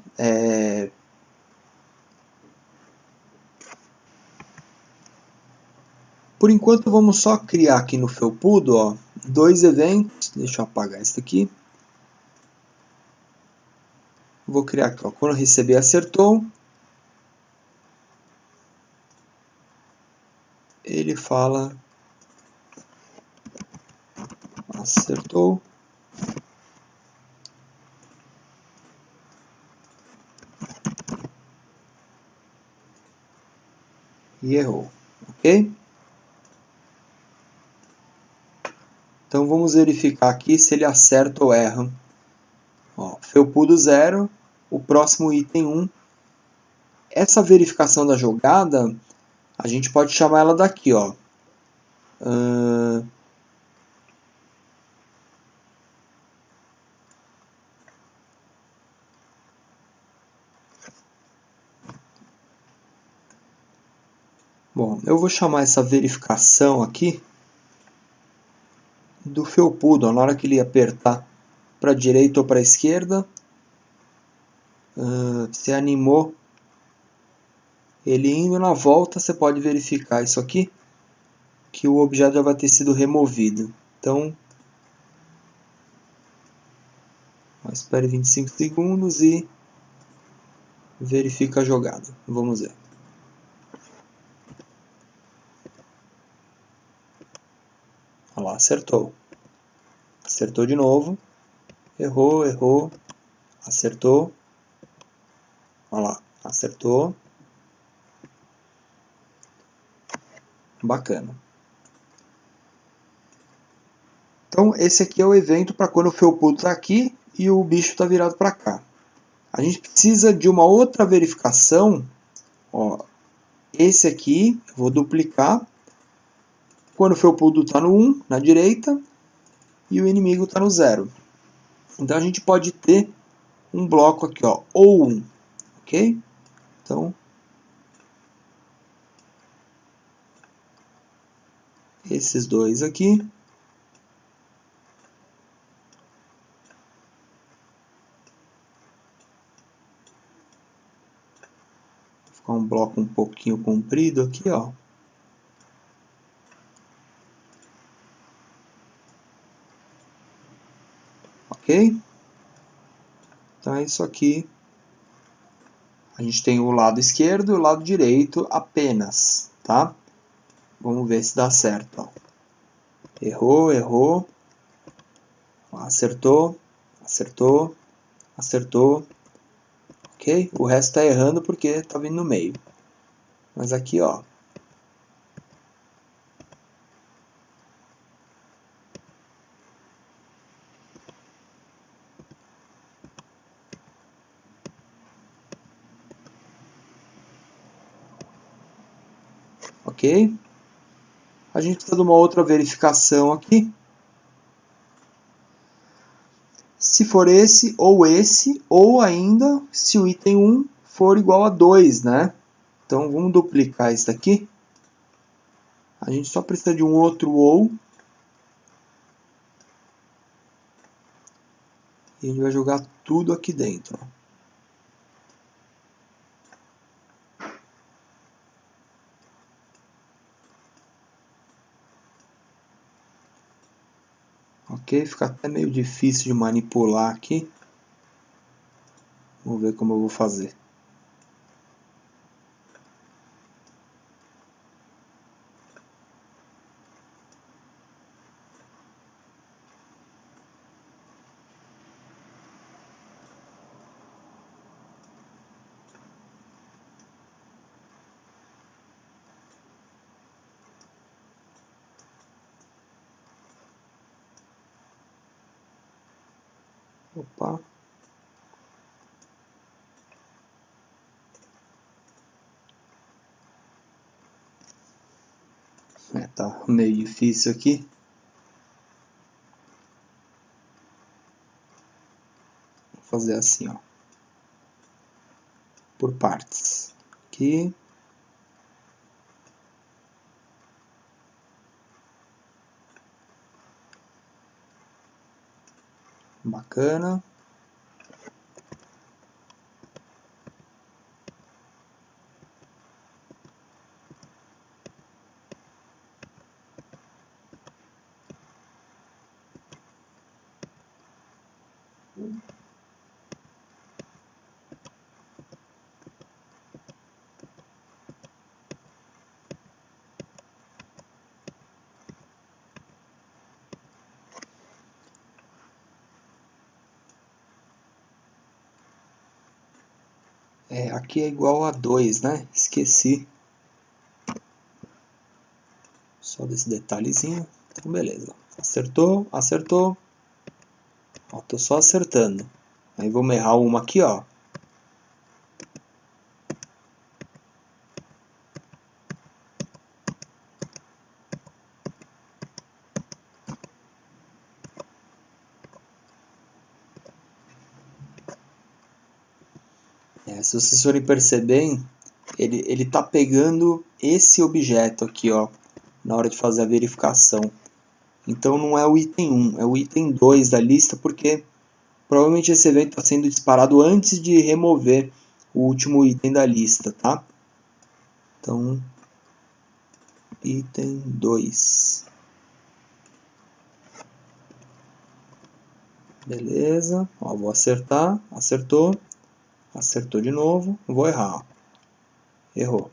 Por enquanto vamos só criar aqui no felpudo, ó, 2 eventos. Deixa eu apagar isso aqui. Vou criar aqui, ó, quando receber acertou, ele fala acertou. E errou, ok? Então vamos verificar aqui se ele acerta ou erra. Ó, felpudo 0, o próximo item 1. Essa verificação da jogada, a gente pode chamar ela daqui, ó. Bom, eu vou chamar essa verificação aqui do felpudo, ó, na hora que ele apertar para a direita ou para a esquerda, se animou ele indo na volta, você pode verificar isso aqui, que o objeto já vai ter sido removido. Então, espere 25 segundos e verifica a jogada. Vamos ver. Olha lá, acertou. Acertou de novo. Errou, errou. Acertou. Olha lá, acertou. Bacana. Então, esse aqui é o evento para quando o felpudo está aqui e o bicho está virado para cá. A gente precisa de uma outra verificação. Ó, esse aqui, eu vou duplicar. Quando o felpudo está no 1, na direita, e o inimigo está no 0. Então a gente pode ter um bloco aqui, ó, ou 1, ok? Então, esses dois aqui. Vou ficar um bloco um pouquinho comprido aqui, ó. Ok? Então é isso aqui. A gente tem o lado esquerdo e o lado direito apenas, tá? Vamos ver se dá certo, ó. Errou, errou. Acertou, acertou, acertou. Ok? O resto está errando porque está vindo no meio. Mas aqui, ó. Ok? A gente precisa de uma outra verificação aqui. Se for esse, ou ainda se o item 1 for igual a 2, né? Então vamos duplicar isso daqui. A gente só precisa de um outro ou. E a gente vai jogar tudo aqui dentro. Ok, fica até meio difícil de manipular aqui. Vamos ver como eu vou fazer. Opa. Tá meio difícil aqui. Vou fazer assim, ó. Por partes. Aqui. Bacana. Aqui é igual a 2, né? Esqueci. Só desse detalhezinho. Então, beleza. Acertou, acertou. Ó, tô só acertando. Aí vamos errar uma aqui, ó. Se vocês forem perceberem, ele tá pegando esse objeto aqui, ó, na hora de fazer a verificação. Então não é o item 1, é o item 2 da lista, porque provavelmente esse evento está sendo disparado antes de remover o último item da lista, tá? Então, item 2. Beleza, ó, vou acertar, acertou, acertou de novo, vou errar, errou,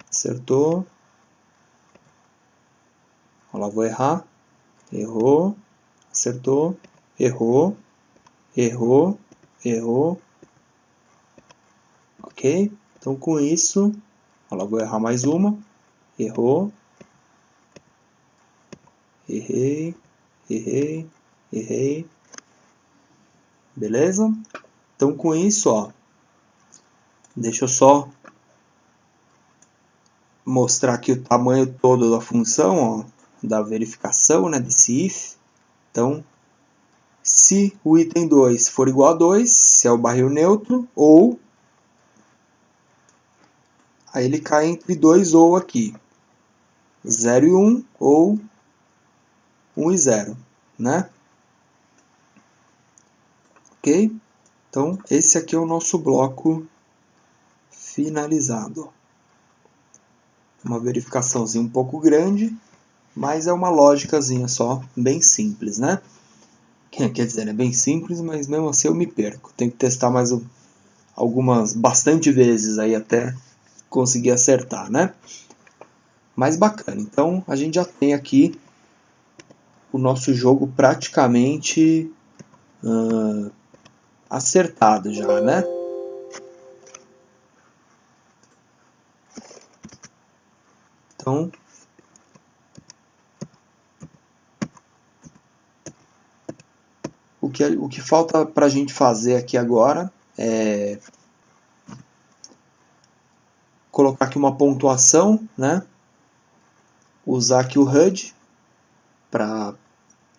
acertou, ó lá, vou errar, errou, acertou, errou, errou, errou, ok? Então com isso, ó lá, vou errar mais uma, errou, errei, errei, errei, beleza? Então com isso, ó, deixa eu só mostrar aqui o tamanho todo da função, ó, da verificação, né, desse if. Então, se o item 2 for igual a 2, se é o barril neutro, ou aí ele cai entre 2 ou aqui, 0 e 1 ou 1 e 0, né? Ok? Então, esse aqui é o nosso bloco finalizado. Uma verificaçãozinha um pouco grande, mas é uma lógicazinha só, bem simples, né? Quer dizer, é bem simples, mas mesmo assim eu me perco. Tenho que testar mais bastante vezes aí até conseguir acertar, né? Mas bacana. Então a gente já tem aqui o nosso jogo praticamente acertado já, né? Então o que falta para a gente fazer aqui agora é colocar aqui uma pontuação, né? Usar aqui o HUD para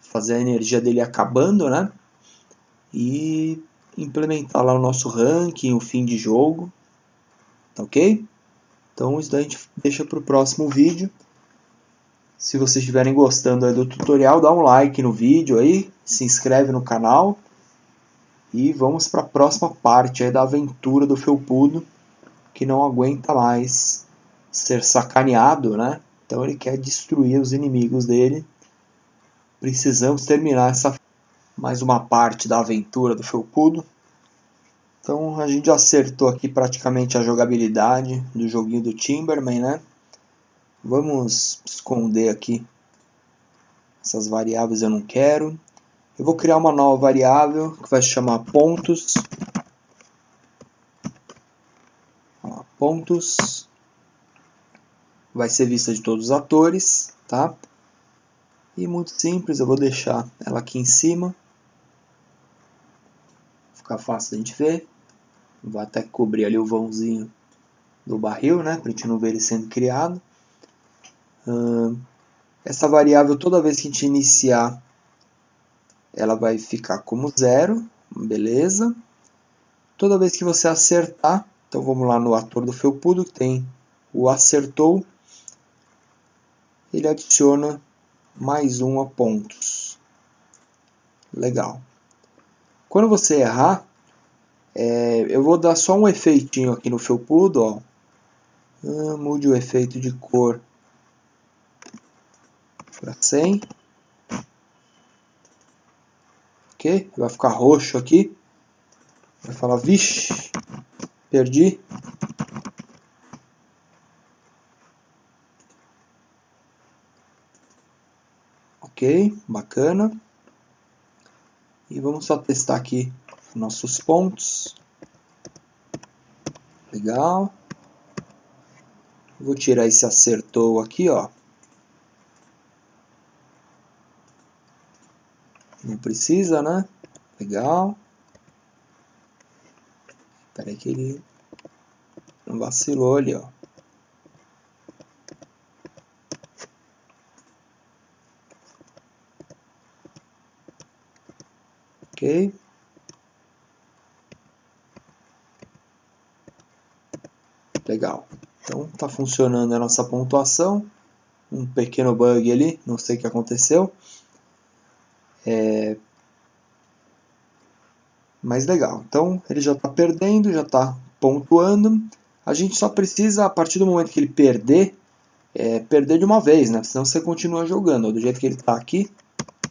fazer a energia dele acabando, né? E implementar lá o nosso ranking, o fim de jogo, tá ok? Então isso daí a gente deixa para o próximo vídeo. Se vocês estiverem gostando aí do tutorial, dá um like no vídeo aí, se inscreve no canal e vamos para a próxima parte aí da aventura do Felpudo, que não aguenta mais ser sacaneado, né? Então ele quer destruir os inimigos dele, precisamos terminar mais uma parte da aventura do Felpudo. Então a gente já acertou aqui praticamente a jogabilidade do joguinho do Timberman, né? Vamos esconder aqui essas variáveis, eu não quero. Eu vou criar uma nova variável que vai se chamar pontos. Pontos. Vai ser vista de todos os atores, tá? E muito simples, eu vou deixar ela aqui em cima. Ficar fácil da gente ver. Vou até cobrir ali o vãozinho do barril, né? Para a gente não ver ele sendo criado. Essa variável, toda vez que a gente iniciar, ela vai ficar como 0. Beleza. Toda vez que você acertar, então vamos lá no ator do Felpudo, que tem o acertou. Ele adiciona mais 1 a pontos. Legal. Quando você errar, eu vou dar só um efeitinho aqui no Felpudo, ó. Mude o efeito de cor para 100. Ok? Vai ficar roxo aqui. Vai falar, vixe, perdi. Ok, bacana. E vamos só testar aqui nossos pontos. Legal. Vou tirar esse acertou aqui, ó. Não precisa, né? Legal. Espera aí que ele vacilou ali, ó. Ok. Legal. Então está funcionando a nossa pontuação. Um pequeno bug ali, não sei o que aconteceu. Mas legal. Então ele já está perdendo, já está pontuando. A gente só precisa, a partir do momento que ele perder, perder de uma vez, né? Senão você continua jogando. Do jeito que ele está aqui,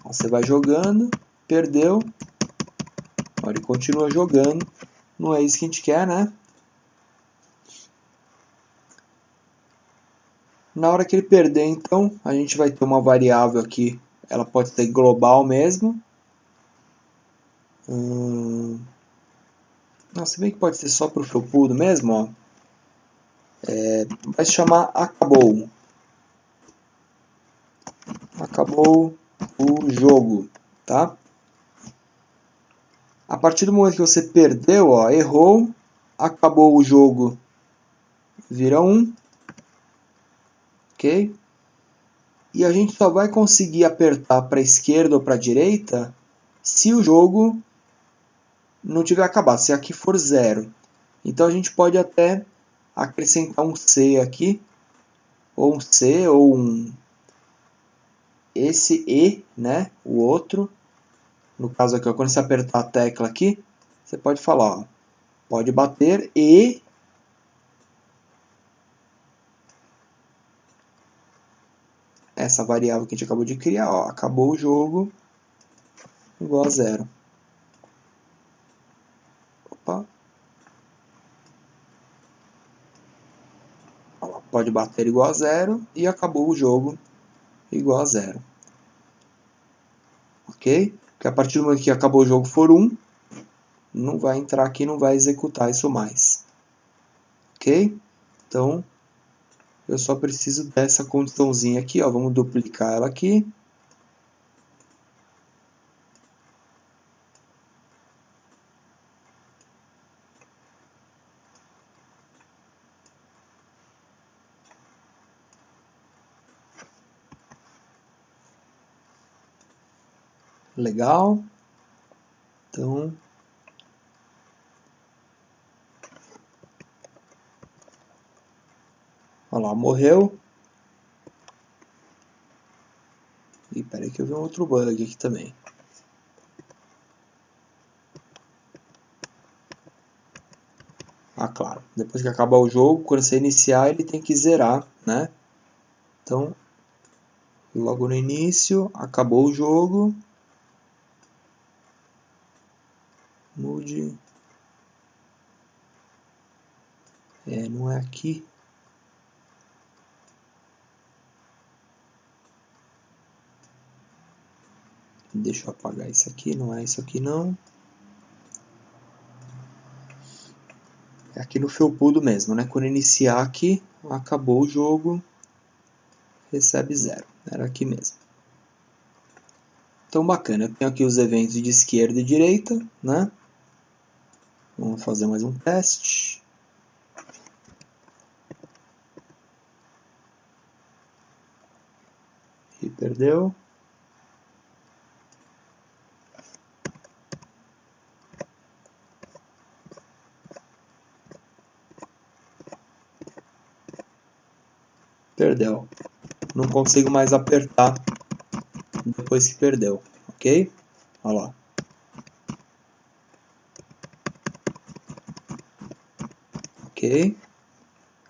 você vai jogando, perdeu. Ele continua jogando. Não é isso que a gente quer, né? Na hora que ele perder, então, a gente vai ter uma variável aqui. Ela pode ser global mesmo. Não, se bem que pode ser só para o Felpudo mesmo, ó. Vai se chamar acabou. Acabou o jogo, tá? A partir do momento que você perdeu, ó, errou, acabou o jogo, vira 1. Ok? E a gente só vai conseguir apertar para a esquerda ou para a direita se o jogo não tiver acabado, se aqui for 0. Então a gente pode até acrescentar um C aqui, ou um C, ou um... esse E, né? O outro. No caso aqui, ó, quando você apertar a tecla aqui, você pode falar, ó, pode bater e... essa variável que a gente acabou de criar, ó, acabou o jogo, igual a 0. Opa. Pode bater igual a 0 e acabou o jogo igual a 0. Ok? Porque a partir do momento que acabou o jogo for 1, não vai entrar aqui, não vai executar isso mais. Ok? Então, eu só preciso dessa condiçãozinha aqui, ó. Vamos duplicar ela aqui. Legal. Então, olha lá, morreu. E peraí que eu vi um outro bug aqui também. Ah, claro. Depois que acabar o jogo, quando você iniciar, ele tem que zerar, né? Então, Logo no início, acabou o jogo. Mude. Não é aqui. Deixa eu apagar isso aqui, não é isso aqui não. É aqui no felpudo mesmo, né? Quando iniciar aqui, acabou o jogo, recebe 0. Era aqui mesmo. Então bacana, eu tenho aqui os eventos de esquerda e direita, né? Vamos fazer mais um teste. E perdeu. Perdeu. Não consigo mais apertar depois que perdeu, ok? Olha lá. Ok.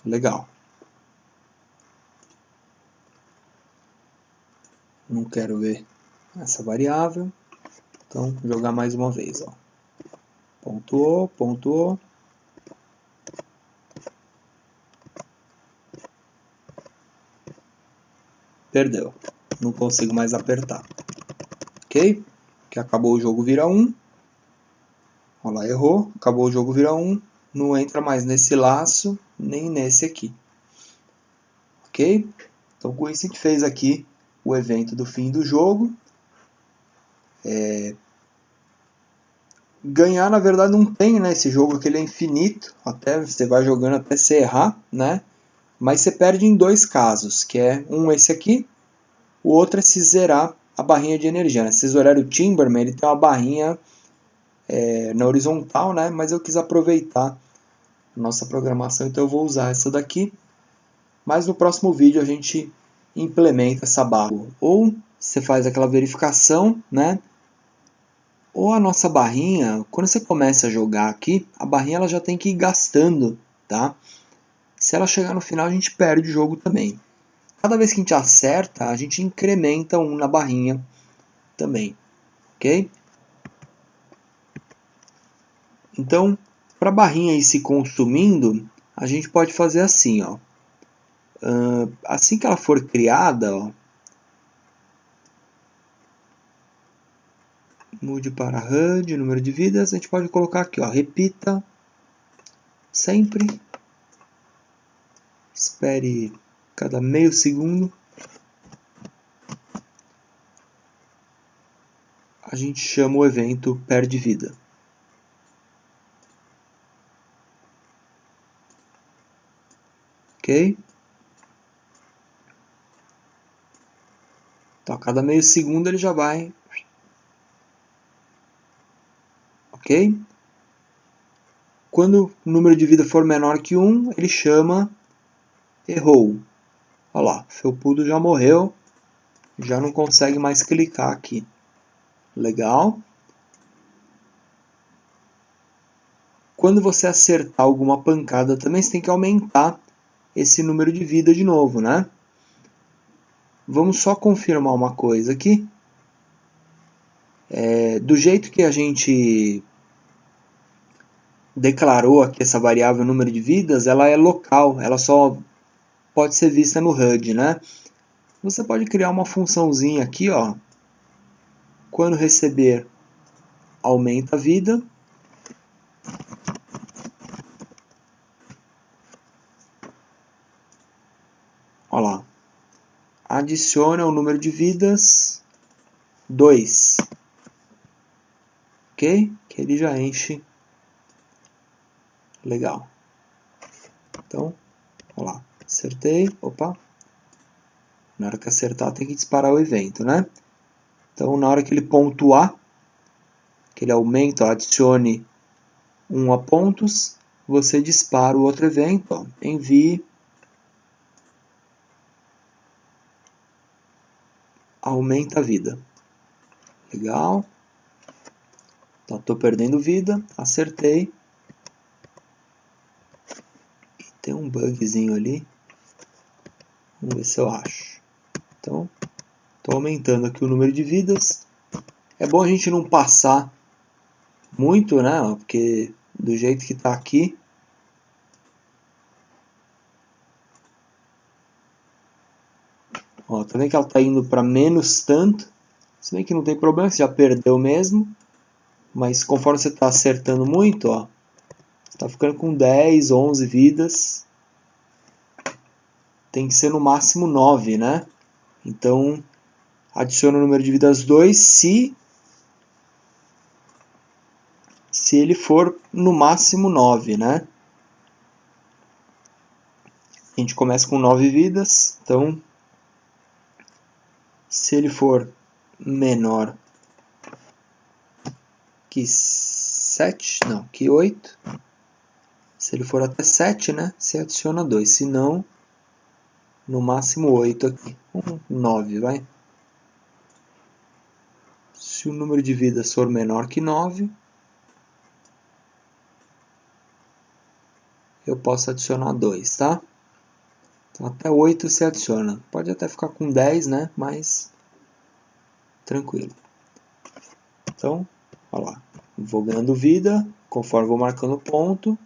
Legal. Não quero ver essa variável. Então, jogar mais uma vez, ó. Pontuou, pontuou. Perdeu. Não consigo mais apertar. Ok? Que acabou o jogo, vira 1. Olha lá, errou. Acabou o jogo, vira 1. Não entra mais nesse laço, nem nesse aqui. Ok? Então, com isso a gente fez aqui o evento do fim do jogo. Ganhar, na verdade, não tem, né? Esse jogo aqui ele é infinito. Até você vai jogando até você errar, né? Mas você perde em 2 casos, que é esse aqui, o outro é se zerar a barrinha de energia. Né? Se zerar o Timberman, ele tem uma barrinha na horizontal, né? Mas eu quis aproveitar a nossa programação, então eu vou usar essa daqui. Mas no próximo vídeo a gente implementa essa barra. Ou você faz aquela verificação, né? Ou a nossa barrinha, quando você começa a jogar aqui, a barrinha ela já tem que ir gastando, tá? Se ela chegar no final, a gente perde o jogo também. Cada vez que a gente acerta, a gente incrementa 1 na barrinha também, ok? Então, para a barrinha ir se consumindo, a gente pode fazer assim, ó. Assim que ela for criada, ó, mude para HUD, número de vidas, a gente pode colocar aqui, ó, repita sempre, espere cada meio segundo, a gente chama o evento perde vida. Ok? Então, a cada meio segundo ele já vai. Ok? Quando o número de vida for menor que 1, ele chama errou. Olha lá, felpudo já morreu, já não consegue mais clicar aqui. Legal. Quando você acertar alguma pancada também, você tem que aumentar esse número de vida de novo, né? Vamos só confirmar uma coisa aqui. Do jeito que a gente declarou aqui essa variável número de vidas, ela é local, ela só pode ser vista no HUD, né? Você pode criar uma funçãozinha aqui, ó. Quando receber, aumenta a vida. Olha lá. Adiciona o número de vidas 2. Ok? Que ele já enche. Legal. Então, olha lá. Acertei. Opa. Na hora que acertar, tem que disparar o evento, né? Então, na hora que ele pontuar, que ele aumenta, adicione 1 a pontos, você dispara o outro evento. Ó. Envie. Aumenta a vida. Legal. Então, estou perdendo vida. Acertei. E tem um bugzinho ali. Vamos ver se eu acho. Então, Estou aumentando aqui o número de vidas. É bom a gente não passar muito, né? Porque do jeito que está aqui, ó, tá vendo que ela está indo para menos tanto. Se bem que não tem problema, você já perdeu mesmo. Mas conforme você está acertando muito, ó, você está ficando com 10, 11 vidas. Tem que ser no máximo 9, né? Então, adiciona o número de vidas 2 se ele for no máximo 9, né? A gente começa com 9 vidas, então se ele for menor que 7, não, que 8, se ele for até 7, né, você adiciona 2, se não, no máximo 8 aqui, 9, vai. Se o número de vidas for menor que 9, eu posso adicionar 2, tá? Então, até 8 você adiciona. Pode até ficar com 10, né? Mas tranquilo. Então, olha lá. Vou ganhando vida, conforme vou marcando ponto.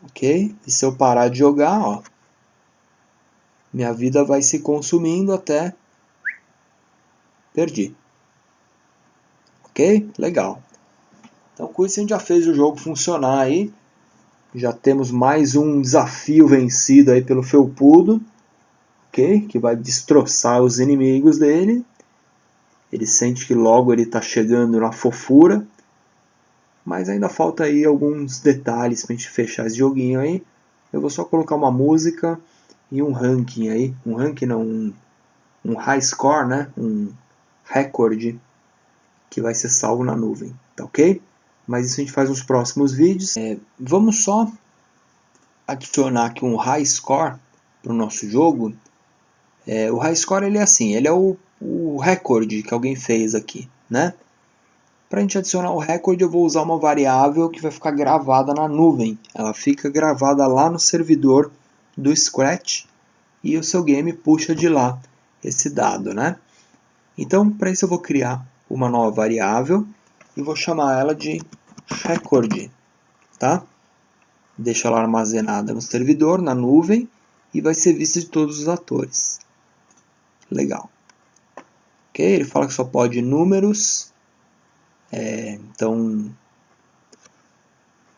Ok? E se eu parar de jogar, ó, minha vida vai se consumindo até perdi. Ok? Legal. Então com isso a gente já fez o jogo funcionar aí. Já temos mais um desafio vencido aí pelo Felpudo. Ok? Que vai destroçar os inimigos dele. Ele sente que logo ele está chegando na fofura. Mas ainda falta aí alguns detalhes para a gente fechar esse joguinho aí. Eu vou só colocar uma música e um ranking aí. Um ranking não, um high score, né? Um recorde que vai ser salvo na nuvem, tá ok? Mas isso a gente faz nos próximos vídeos. Vamos só adicionar aqui um high score para o nosso jogo. O high score ele é assim, ele é o recorde que alguém fez aqui, né? Para a gente adicionar o recorde, eu vou usar uma variável que vai ficar gravada na nuvem. Ela fica gravada lá no servidor do Scratch e o seu game puxa de lá esse dado, né? Então, para isso eu vou criar uma nova variável e vou chamar ela de record, tá? Deixo ela armazenada no servidor, na nuvem, e vai ser vista de todos os atores. Legal. Ok? Ele fala que só pode números, então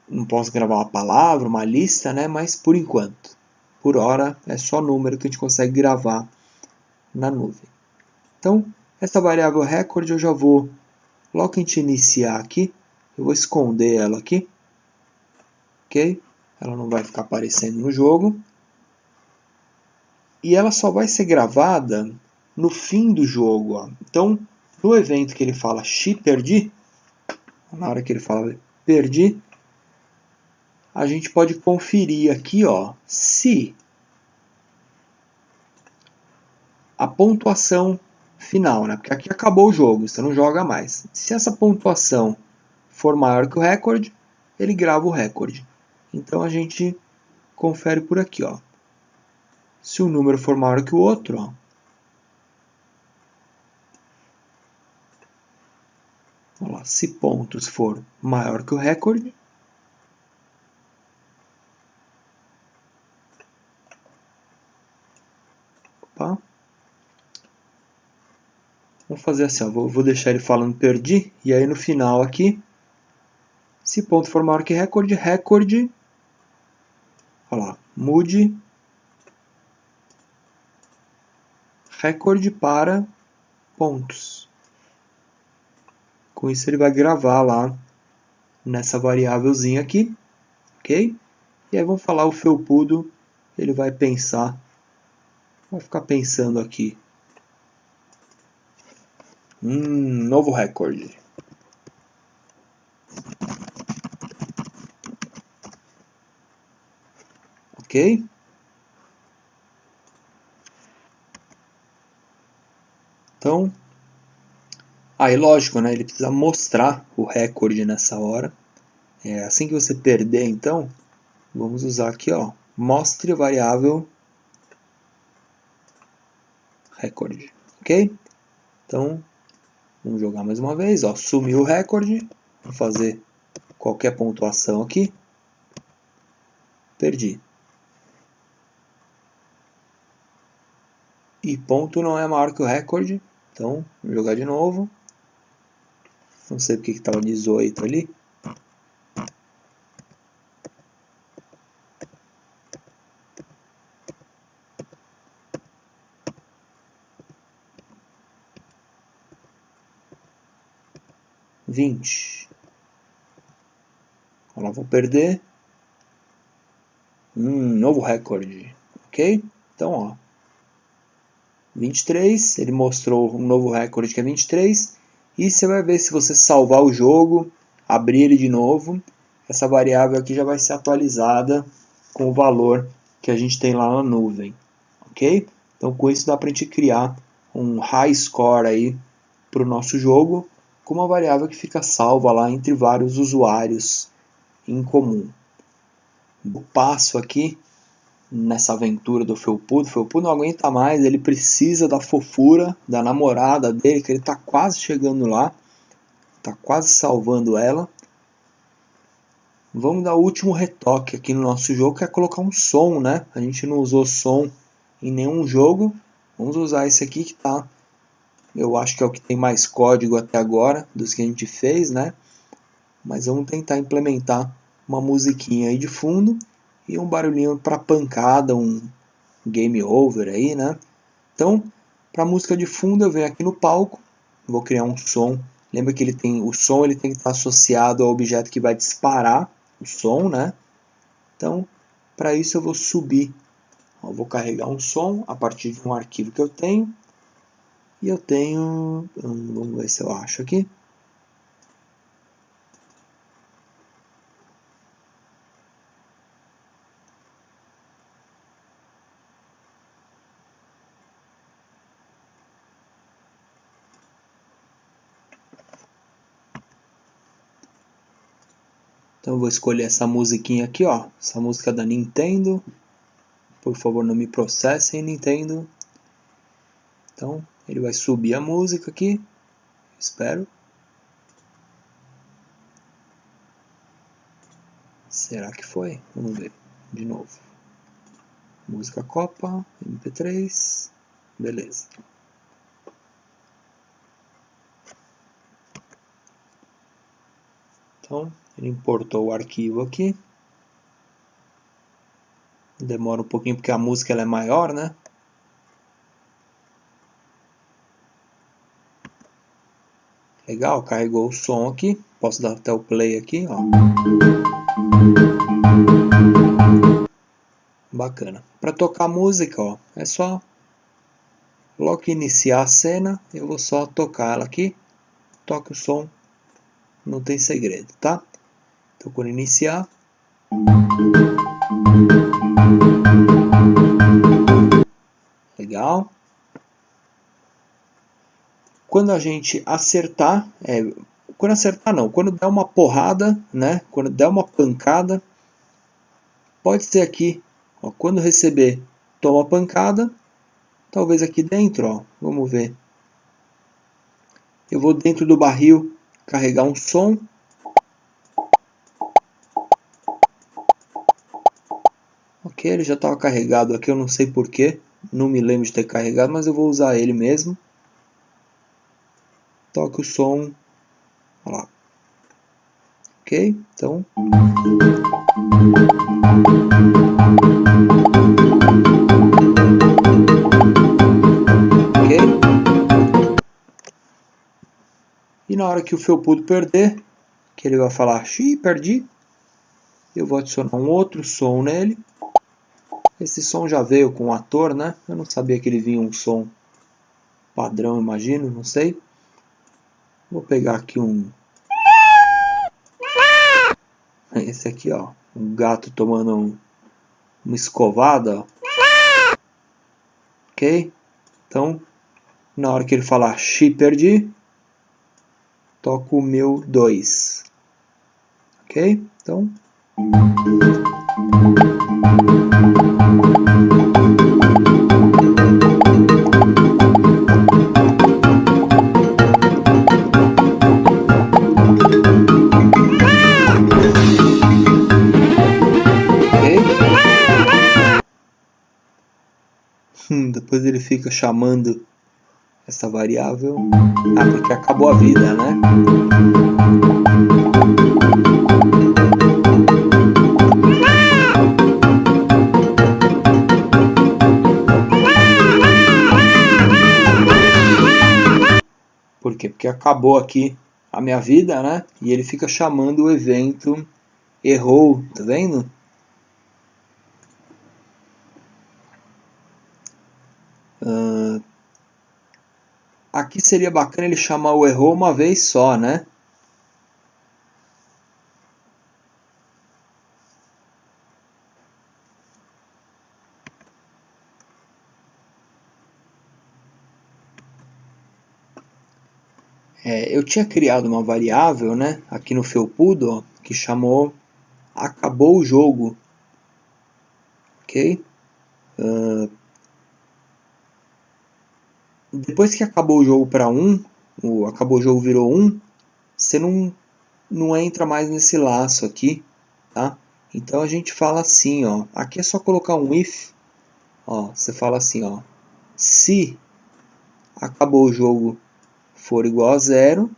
não posso gravar uma palavra, uma lista, né? Mas por enquanto, por hora, é só número que a gente consegue gravar na nuvem. Então, essa variável record eu já vou, logo que a gente iniciar aqui, eu vou esconder ela aqui, ok? Ela não vai ficar aparecendo no jogo. E ela só vai ser gravada no fim do jogo. Ó. Então, no evento que ele fala perdi, na hora que ele fala perdi, a gente pode conferir aqui, ó, se a pontuação final, né? Porque aqui acabou o jogo, você não joga mais. Se essa pontuação for maior que o recorde, ele grava o recorde. Então a gente confere por aqui, ó. Se um número for maior que o outro, ó, vamos lá, se pontos for maior que o recorde, opa, vamos fazer assim, ó, vou deixar ele falando perdi, e aí no final aqui, se ponto for maior que recorde, recorde, olha lá, mude recorde para pontos. Com isso ele vai gravar lá nessa variávelzinha aqui, ok? E aí vamos falar o Felpudo, ele vai pensar, vai ficar pensando aqui. Novo recorde. Ok? Então, aí lógico, né? Ele precisa mostrar o recorde nessa hora. Assim que você perder, então, vamos usar aqui, ó, mostre a variável recorde, ok? Então, vamos jogar mais uma vez, ó, sumiu o recorde, vou fazer qualquer pontuação aqui, perdi. E ponto não é maior que o recorde, então, vou jogar de novo, não sei porque que estava 18 ali. Olha lá, vou perder. Novo recorde. Ok? Então, ó. 23. Ele mostrou um novo recorde que é 23. E você vai ver, se você salvar o jogo, abrir ele de novo, essa variável aqui já vai ser atualizada com o valor que a gente tem lá na nuvem. Ok? Então, com isso dá para a gente criar um high score aí para o nosso jogo, com uma variável que fica salva lá entre vários usuários em comum. O passo aqui nessa aventura do Felpudo, o Felpudo não aguenta mais, ele precisa da fofura da namorada dele, que ele está quase chegando lá, está quase salvando ela. Vamos dar o último retoque aqui no nosso jogo, que é colocar um som, né? A gente não usou som em nenhum jogo, vamos usar esse aqui que tá, eu acho que é o que tem mais código até agora dos que a gente fez, né? Mas vamos tentar implementar uma musiquinha aí de fundo e um barulhinho para pancada, um game over aí, né? Então, para música de fundo eu venho aqui no palco, vou criar um som. Lembra que o som ele tem que estar associado ao objeto que vai disparar o som, né? Então, para isso eu vou subir, eu vou carregar um som a partir de um arquivo que eu tenho. E eu tenho, vamos ver se eu acho aqui. Então eu vou escolher essa musiquinha aqui, ó, essa música da Nintendo. Por favor, não me processem, Nintendo. Então ele vai subir a música aqui, espero. Será que foi? Vamos ver de novo. Música Copa, MP3, beleza. Então ele importou o arquivo aqui. Demora um pouquinho porque a música ela é maior, né? Legal, carregou o som aqui. Posso dar até o play aqui, ó. Bacana. Para tocar música, ó, é só logo que iniciar a cena, eu vou só tocar ela aqui. Toque o som, não tem segredo, tá? Então quando iniciar, legal. Quando a gente acertar, quando der uma porrada, né? Quando der uma pancada, pode ser aqui, ó, quando receber, toma pancada, talvez aqui dentro, ó, vamos ver. Eu vou dentro do barril carregar um som. Ok, ele já estava carregado aqui, eu não sei porquê, não me lembro de ter carregado, mas eu vou usar ele mesmo. Toque o som, olha lá. Ok, então. Ok. E na hora que o Felpudo perder, que ele vai falar, xiii, perdi, eu vou adicionar um outro som nele. Esse som já veio com o ator, né? Eu não sabia que ele vinha um som padrão, imagino, não sei. Vou pegar aqui esse aqui, ó, um gato tomando uma escovada, ó. Ok? Então, na hora que ele falar xiii, perdi, toco o meu 2. Ok? Então, Depois ele fica chamando essa variável. Ah, porque acabou a vida, né? Por quê? Porque acabou aqui a minha vida, né? E ele fica chamando o evento errou, tá vendo? Aqui seria bacana ele chamar o errou uma vez só, né? Eu tinha criado uma variável, né, aqui no felpudo, ó, que chamou acabou o jogo, ok? Depois que acabou o jogo para 1, acabou o jogo virou 1, você não entra mais nesse laço aqui, tá? Então a gente fala assim, ó, aqui é só colocar um if, ó, você fala assim, ó, se acabou o jogo for igual a 0,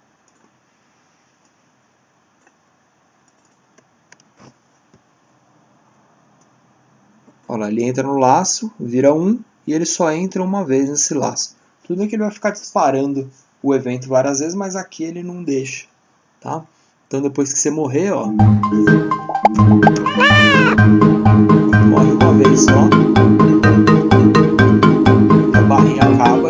olha lá, ele entra no laço, vira 1 e ele só entra uma vez nesse laço. Tudo bem que ele vai ficar disparando o evento várias vezes, mas aqui ele não deixa, tá? Então depois que você morrer, ó, morre uma vez só, a barrinha acaba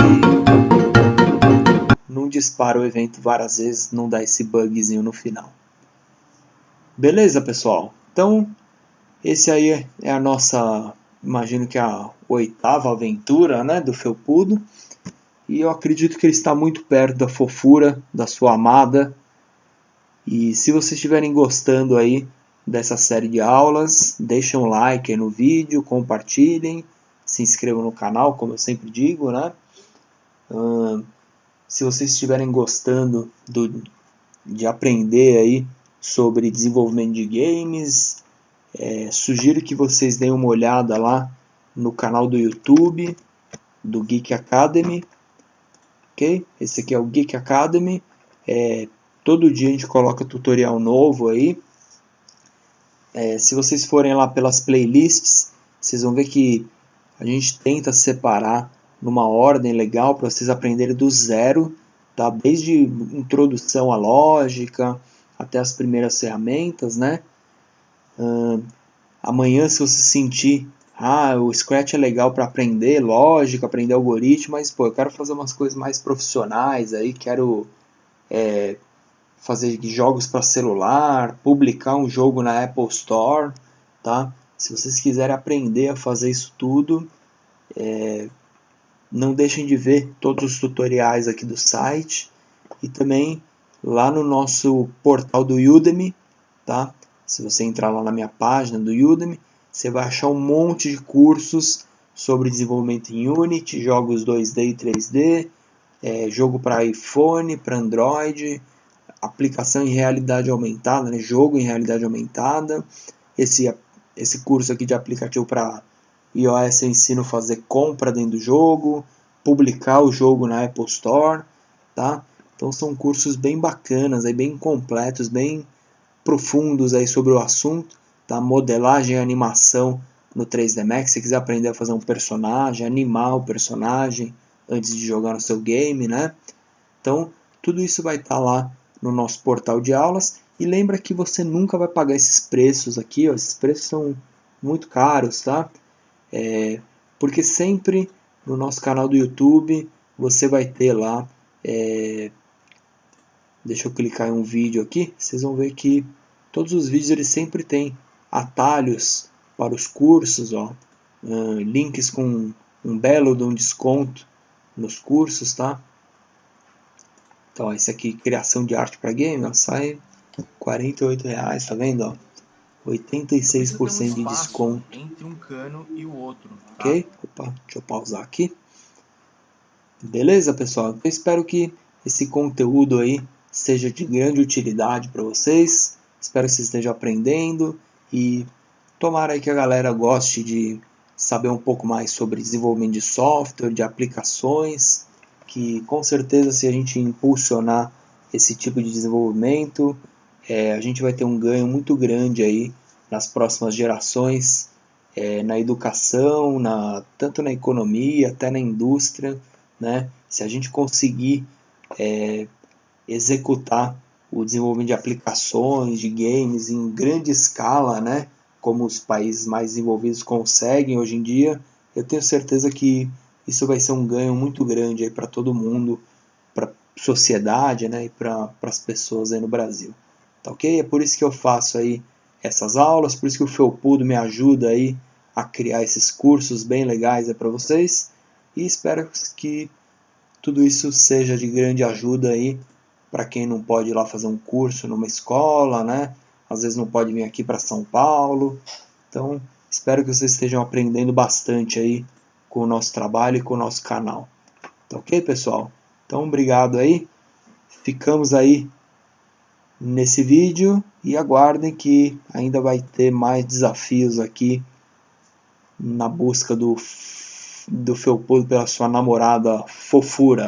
e não dispara o evento várias vezes, não dá esse bugzinho no final. Beleza, pessoal? Então, esse aí é a nossa, imagino que a 8ª aventura, né, do felpudo. E eu acredito que ele está muito perto da fofura da sua amada. E se vocês estiverem gostando aí dessa série de aulas, deixem um like aí no vídeo, compartilhem, se inscrevam no canal, como eu sempre digo, né? Se vocês estiverem gostando de aprender aí sobre desenvolvimento de games, sugiro que vocês deem uma olhada lá no canal do YouTube do Geek Academy. Okay? Esse aqui é o Geek Academy. Todo dia a gente coloca tutorial novo aí. Se vocês forem lá pelas playlists, vocês vão ver que a gente tenta separar numa ordem legal para vocês aprenderem do zero, tá? Desde introdução à lógica até as primeiras ferramentas, né? Amanhã, se você sentir o Scratch é legal para aprender lógica, aprender algoritmo, mas pô, eu quero fazer umas coisas mais profissionais aí, quero fazer jogos para celular, publicar um jogo na Apple Store, tá? Se vocês quiserem aprender a fazer isso tudo, não deixem de ver todos os tutoriais aqui do site e também lá no nosso portal do Udemy, tá? Se você entrar lá na minha página do Udemy, você vai achar um monte de cursos sobre desenvolvimento em Unity, jogos 2D e 3D, jogo para iPhone, para Android, aplicação em realidade aumentada, né? Jogo em realidade aumentada. Esse curso aqui de aplicativo para iOS eu ensino a fazer compra dentro do jogo, publicar o jogo na Apple Store, tá? Então são cursos bem bacanas, aí, bem completos, bem profundos aí sobre o assunto, tá? Modelagem e animação no 3D Max, se você quiser aprender a fazer um personagem, animar o personagem antes de jogar no seu game, né? Então, tudo isso vai estar lá no nosso portal de aulas. E lembra que você nunca vai pagar esses preços aqui, ó, esses preços são muito caros, tá? Porque sempre no nosso canal do YouTube você vai ter lá, deixa eu clicar em um vídeo aqui, vocês vão ver que todos os vídeos eles sempre têm atalhos para os cursos, ó, links com um belo de um desconto nos cursos, tá? Então esse aqui, criação de arte para game, ó, sai R$48, tá vendo? Ó? 86% de desconto. Entre um cano e o outro, tá? Ok? Opa, deixa eu pausar aqui. Beleza, pessoal? Eu espero que esse conteúdo aí seja de grande utilidade para vocês. Espero que vocês estejam aprendendo e tomara aí que a galera goste de saber um pouco mais sobre desenvolvimento de software, de aplicações, que com certeza se a gente impulsionar esse tipo de desenvolvimento, a gente vai ter um ganho muito grande aí nas próximas gerações, na educação, tanto na economia, até na indústria, né? Se a gente conseguir executar o desenvolvimento de aplicações, de games em grande escala, né? Como os países mais desenvolvidos conseguem hoje em dia, eu tenho certeza que isso vai ser um ganho muito grande para todo mundo, para a sociedade, né? E para as pessoas aí no Brasil. Tá ok? É por isso que eu faço aí essas aulas, por isso que o Felpudo me ajuda aí a criar esses cursos bem legais para vocês. E espero que tudo isso seja de grande ajuda aí para quem não pode ir lá fazer um curso numa escola, né? Às vezes não pode vir aqui para São Paulo. Então, espero que vocês estejam aprendendo bastante aí com o nosso trabalho e com o nosso canal. Tá ok, pessoal? Então, obrigado aí. Ficamos aí nesse vídeo e aguardem que ainda vai ter mais desafios aqui na busca do Felpudo pela sua namorada fofura.